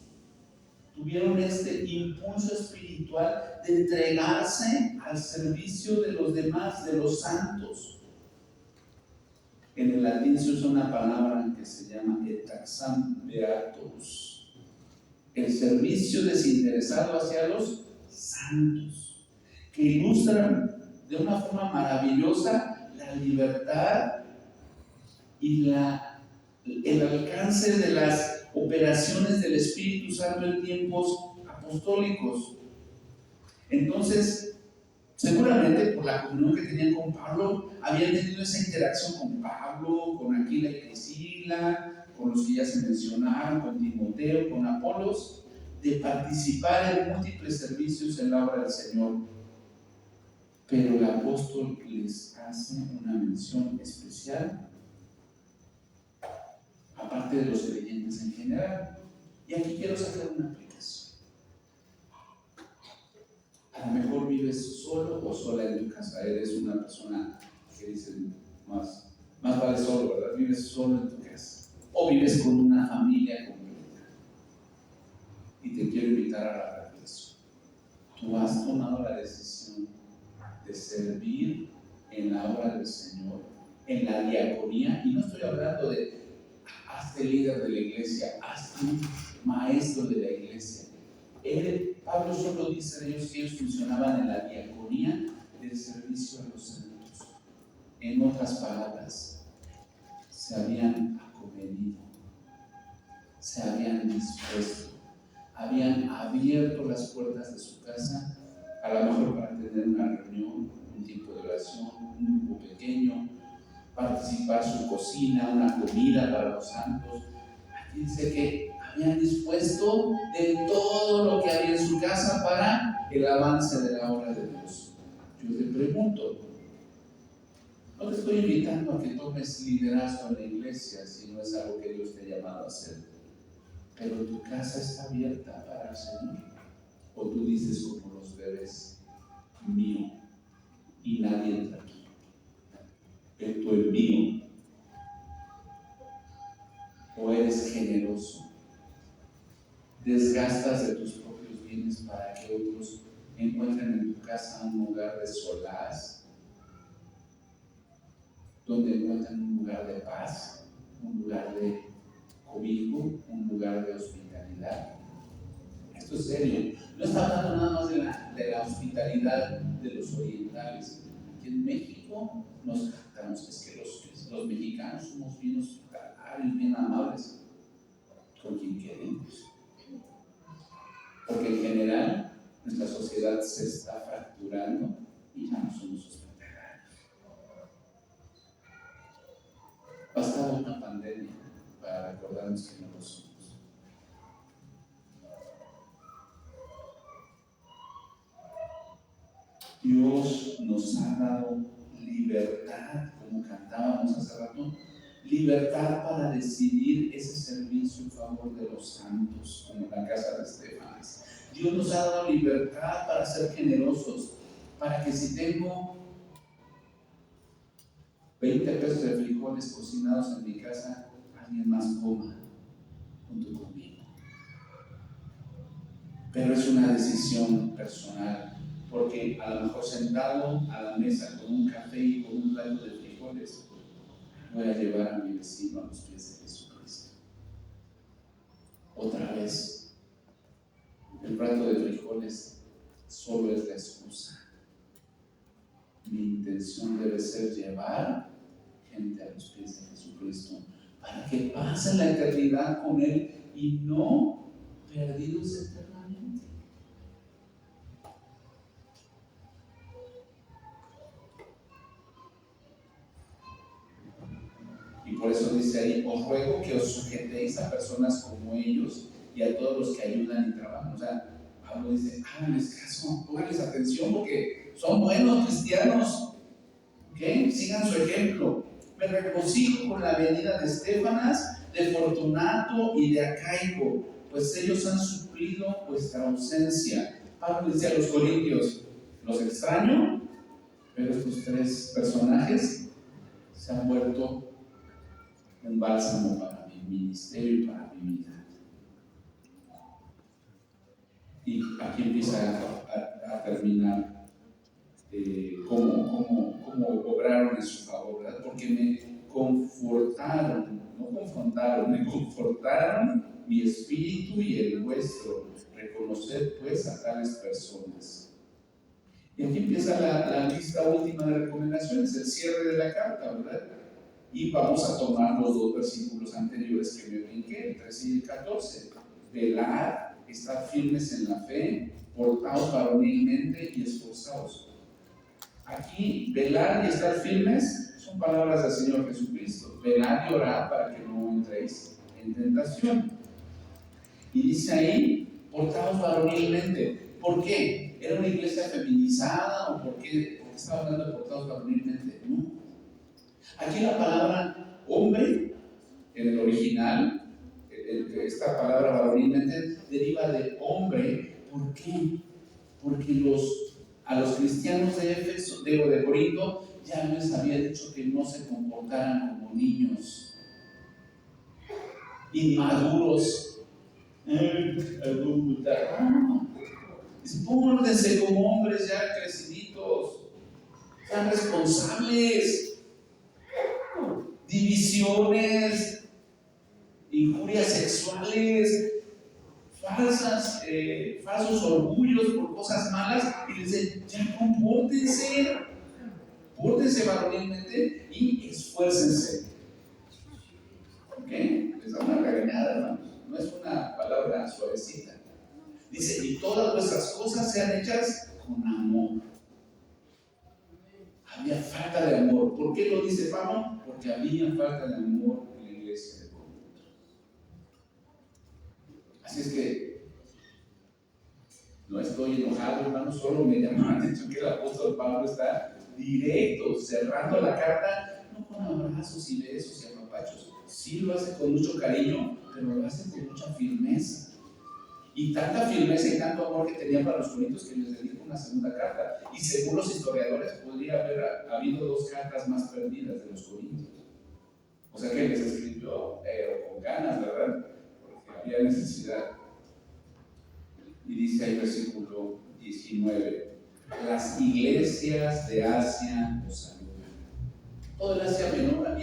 tuvieron este impulso espiritual de entregarse al servicio de los demás, de los santos. En el latín se usa una palabra que se llama etaxam beatus, el servicio desinteresado hacia los santos, que ilustran de una forma maravillosa la libertad y el alcance de las operaciones del Espíritu Santo en tiempos apostólicos. Entonces, seguramente por la comunión que tenían con Pablo, habían tenido esa interacción con Pablo, con Aquila y Priscila, con los que ya se mencionaron, con Timoteo, con Apolos, de participar en múltiples servicios en la obra del Señor. Pero el apóstol les hace una mención especial, aparte de los creyentes en general. Y aquí quiero sacar una aplicación. A lo mejor vives solo o sola en tu casa. Eres una persona que dice más vale solo, ¿verdad? Vives solo en tu casa. O vives con una familia completa. Y te quiero invitar a la reflexión. Tú has tomado la decisión de servir en la obra del Señor, en la diaconía, y no estoy hablando de hazte líder de la iglesia, hazte maestro de la iglesia. Pablo solo dice de ellos que ellos funcionaban en la diaconía del servicio a los santos. En otras palabras, se habían acomedido, se habían dispuesto, habían abierto las puertas de su casa, a lo mejor para tener una reunión, un tiempo de oración, un grupo pequeño, participar su cocina, una comida para los santos. Aquí dice que habían dispuesto de todo lo que había en su casa para el avance de la obra de Dios. Yo te pregunto, no te estoy invitando a que tomes liderazgo en la iglesia si no es algo que Dios te ha llamado a hacer, pero tu casa está abierta para el Señor, o tú dices como los bebés, mío, y nadie entra aquí. Esto es mío. O eres generoso, desgastas de tus propios bienes para que otros encuentren en tu casa un lugar de solaz, donde encuentren un lugar de paz, un lugar de cobijo, un lugar de hospitalidad. Esto es serio. No está hablando nada más de la hospitalidad de los orientales. Aquí en México nos jactamos, es que los mexicanos somos bien hospitalarios, bien amables con quien queremos. Porque en general nuestra sociedad se está fracturando y ya no somos hospitalarios. para recordarnos que no lo somos. Dios nos ha dado libertad, como cantábamos hace rato, libertad para decidir ese servicio en favor de los santos, como en la casa de Estefanas. Dios nos ha dado libertad para ser generosos, para que si tengo 20 pesos de frijoles cocinados en mi casa, alguien más coma junto conmigo. Pero es una decisión personal, porque a lo mejor sentado a la mesa con un café y con un plato de frijoles, voy a llevar a mi vecino a los pies de Jesucristo. Otra vez, el plato de frijoles solo es la excusa. Mi intención debe ser llevar gente a los pies de Jesucristo para que pasen la eternidad con Él y no perdidos eternamente. Y por eso dice ahí, os ruego que os sujetéis a personas como ellos y a todos los que ayudan y trabajan. O sea, Pablo dice, háganles caso, pónganles atención porque son buenos cristianos. ¿Okay? Sigan su ejemplo. Me regocijo con la venida de Estefanas, de Fortunato y de Acaico, pues ellos han suplido vuestra ausencia. Pablo dice a los corintios, los extraño, pero estos tres personajes se han vuelto un bálsamo para mi ministerio y para mi vida. Y aquí empieza a terminar cómo obraron en su favor, ¿verdad? Porque me confortaron, no confrontaron, me confortaron mi espíritu y el vuestro. Reconocer pues a tales personas. Y aquí empieza la lista última de recomendaciones, el cierre de la carta, ¿verdad? Y vamos a tomar los dos versículos anteriores que me brinqué, el 13 y el 14. Velad, estad firmes en la fe, portaos varonilmente y esforzaos. Aquí, velar y estar firmes son palabras del Señor Jesucristo. Velar y orar para que no entréis en tentación. Y dice ahí, portaos varonilmente. ¿Por qué? ¿Era una iglesia feminizada o por qué estaba hablando de portaos varonilmente? No. Aquí la palabra hombre, en el original, esta palabra varonilmente deriva de hombre. ¿Por qué? Porque a los cristianos de Éfeso, de Corinto, ya les había dicho que no se comportaran como niños inmaduros. Pórtense como hombres ya creciditos, sean responsables. Divisiones, injurias sexuales, falsos orgullos por cosas malas, y les dicen, ya pórtense varonilmente y esfuércense. ¿Ok? Les da una regañada, hermanos. No es una palabra suavecita. Dice, y todas vuestras cosas sean hechas con amor. Había falta de amor. ¿Por qué lo dice Pablo? Porque había falta de amor en la iglesia de Corinto. Así es que no estoy enojado, hermano, solo me llama la atención que el apóstol Pablo está directo, cerrando la carta, no con abrazos y besos y apapachos. Sí lo hace con mucho cariño, pero lo hace con mucha firmeza. Y tanta firmeza y tanto amor que tenía para los corintios que les dedica una segunda carta. Y según los historiadores, podría haber habido dos cartas más perdidas de los corintios. O sea que les escribió con ganas, ¿verdad? Porque había necesidad. Y dice ahí versículo 19, las iglesias de Asia os saludan. Todo el Asia Menor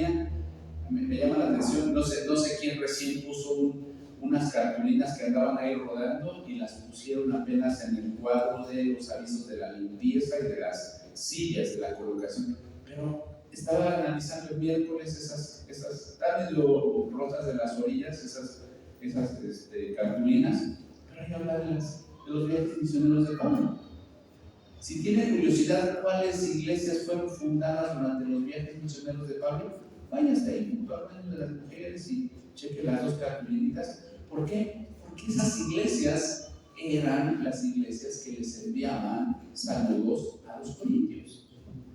me llama la atención, no sé quién recién puso unas cartulinas que andaban ahí rodando y las pusieron apenas en el cuadro de los avisos de la limpieza y de las sillas de la colocación. Pero estaba analizando el miércoles esas están medio rotas de las orillas, esas cartulinas, pero hay que hablar de los viajes misioneros de Pablo. Si tienen curiosidad, ¿cuáles iglesias fueron fundadas durante los viajes misioneros de Pablo? vaya hasta ahí junto al baño de las mujeres y cheque las dos cartulinas. ¿Por qué? Porque esas iglesias eran las iglesias que les enviaban saludos a los corintios.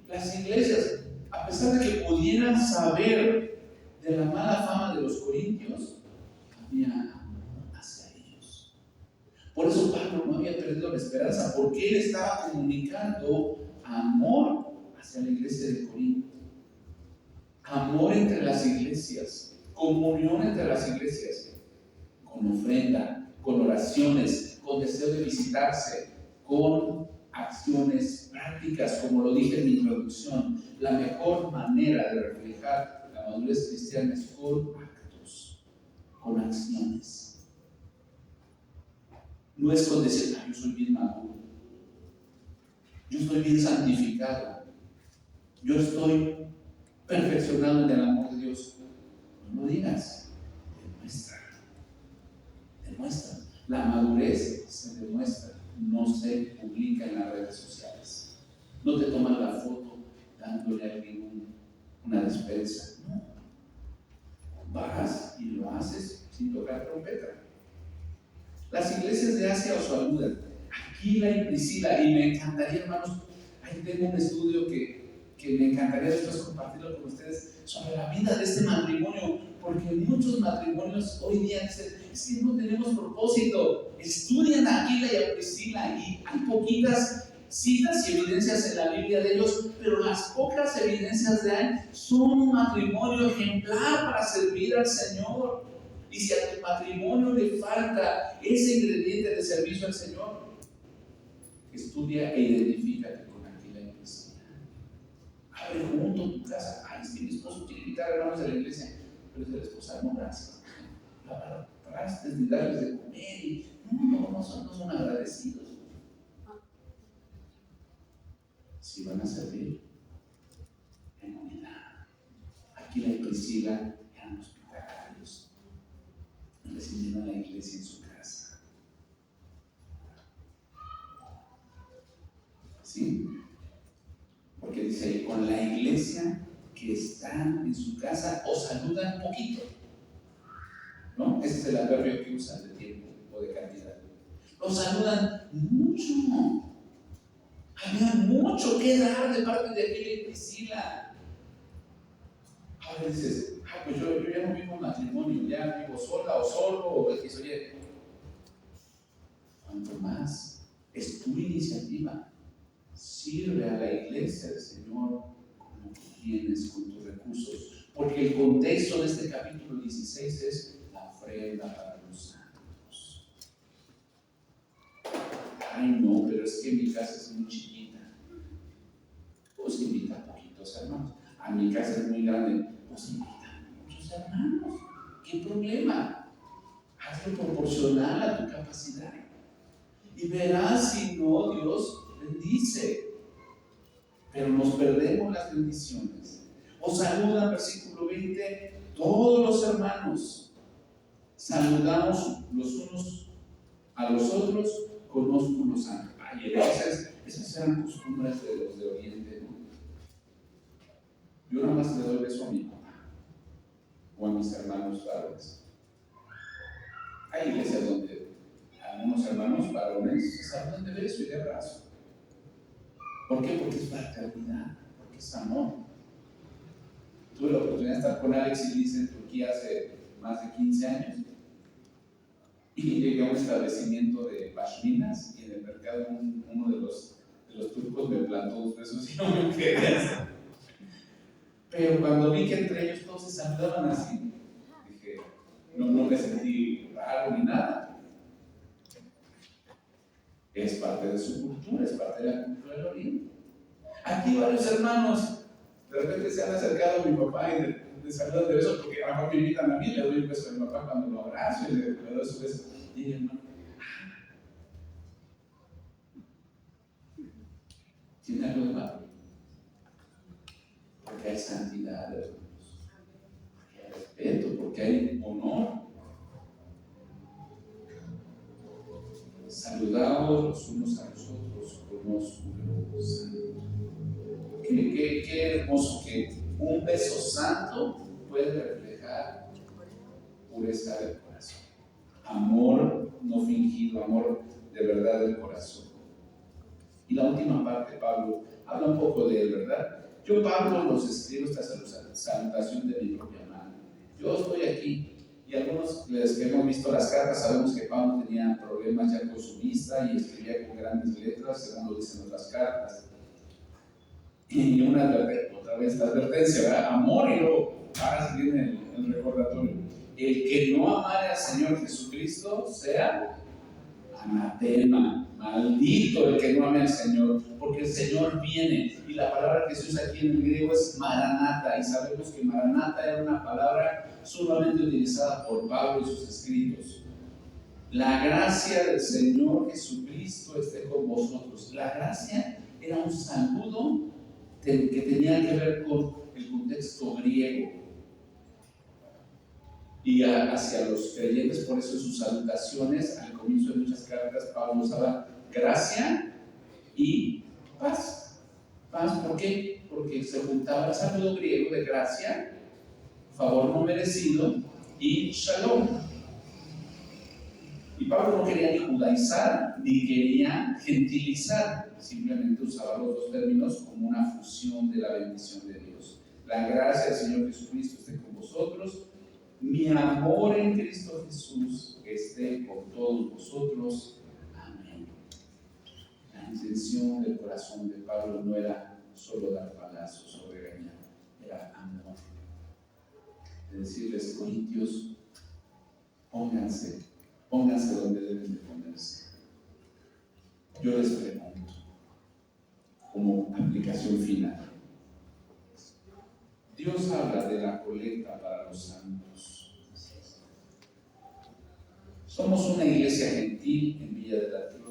Las iglesias, a pesar de que pudieran saber de la mala fama de los corintios, había amor hacia ellos. Por eso Pablo no había perdido la esperanza, porque él estaba comunicando amor hacia la iglesia de Corinto. Amor entre las iglesias, comunión entre las iglesias, con ofrenda, con oraciones, con deseo de visitarse, con acciones prácticas, como lo dije en mi introducción. La mejor manera de reflejar la madurez cristiana es con actos, con acciones. No es con decir, yo soy bien maduro, yo estoy bien santificado, yo estoy perfeccionado en el amor de Dios. No lo digas, demuestra. La madurez se demuestra, no se publica en las redes sociales. No te toman la foto dándole a alguien una despensa. No. Vas y lo haces sin tocar trompeta. Las iglesias de Asia os saludan. Aquila y Priscila, y me encantaría, hermanos, ahí tengo un estudio que me encantaría después compartirlo con ustedes sobre la vida de este matrimonio, porque muchos matrimonios hoy día dicen, es que no tenemos propósito. Estudian a Aquila y a Priscila y hay poquitas citas y evidencias en la Biblia de ellos, pero las pocas evidencias de ahí son un matrimonio ejemplar para servir al Señor. Y si a tu matrimonio le falta ese ingrediente de servicio al Señor, estudia e identifícate con Aquila y Priscila. Abre junto tu casa. Ay, es que mi esposo quiere invitar a hermanos de la iglesia, pero es de la esposa, no, gracias. Lavar trastes, ni darles de comer, y no son agradecidos. Si van a servir en unidad. Aquila y Priscila eran hospitalarios, recibieron a la iglesia en su casa. ¿Sí? Porque dice ahí, con la iglesia que están en su casa os saludan poquito. ¿No? Ese es el adverbio que usan de tiempo o de cantidad. Los saludan mucho. Había mucho que dar de parte de Aquila y Priscila. Ahora dices, pues yo ya no vivo en matrimonio, ya vivo sola o solo, o X, oye, ¿cuánto más? Es tu iniciativa. Sirve a la iglesia del Señor como tienes, con tus recursos. Porque el contexto de este capítulo 16 es la ofrenda para los santos. Ay, no, pero es que mi casa es muy chiquita. Pues invita a poquitos hermanos. A mi casa es muy grande. Pues invita a muchos hermanos. ¿Qué problema? Hazlo proporcional a tu capacidad. Y verás si no, Dios bendice. Pero nos perdemos las bendiciones. Os saludan, versículo 20, todos los hermanos. Saludamos los unos a los otros con ósculos santos. Ay, esas eran costumbres de los de Oriente, ¿no? Yo nada más le doy beso a mi papá o a mis hermanos varones. Hay iglesias donde algunos hermanos varones se saludan de beso y de abrazo. ¿Por qué? Porque es fraternidad, porque es amor. Tuve la oportunidad de estar con Alex y Liz en Turquía hace más de 15 años. Y llegué a un establecimiento de pashminas y en el mercado uno de los turcos me plantó 2 pesos y no me quedé. Pero cuando vi que entre ellos todos se saludaban así, dije, no me sentí raro ni nada. Es parte de su cultura, es parte de la cultura del Oriente. Aquí varios hermanos de repente se han acercado a mi papá y le saludan de beso, porque a lo mejor me invitan a mí, le doy un beso a mi papá cuando lo abrazo y le doy su beso. Y el hermano, ¿tiene algo de malo? Porque hay santidad, hermanos, porque hay respeto, porque hay honor. Saludaos los unos a los otros con ósculo santo. Qué hermoso que un beso santo puede reflejar pureza del corazón. Amor no fingido, amor de verdad del corazón. Y la última parte, Pablo habla un poco de él, ¿verdad? Yo, Pablo, los escribo esta salutación de mi propia mano. Yo estoy aquí, y algunos les que hemos visto las cartas sabemos que Pablo tenía problemas ya con su vista y escribía con grandes letras, según lo dicen otras cartas. Y otra vez la advertencia, ¿verdad? Amor, y luego, ahora se viene el recordatorio. El que no amare al Señor Jesucristo sea anatema, maldito el que no ame al Señor, porque el Señor viene. Y la palabra que se usa aquí en el griego es maranata, y sabemos que maranata era una palabra sumamente utilizada por Pablo en sus escritos. La gracia del Señor Jesucristo esté con vosotros. La gracia era un saludo que tenía que ver con el contexto griego y hacia los creyentes. Por eso sus salutaciones al comienzo de muchas cartas Pablo usaba gracia y paz. Paz, ¿por qué? Porque se juntaba el saludo griego de gracia, favor no merecido, y shalom. Y Pablo no quería ni judaizar ni quería gentilizar, simplemente usaba los dos términos como una fusión de la bendición de Dios. La gracia del Señor Jesucristo esté con vosotros. Mi amor en Cristo Jesús esté con todos vosotros. Amén. La intención del corazón de Pablo no era solo dar palazos o regañar, era amor. De decirles, corintios, pónganse donde deben de ponerse. Yo les pregunto, como aplicación final, Dios habla de la colecta para los santos. Somos una iglesia gentil en Villa de la Tierra.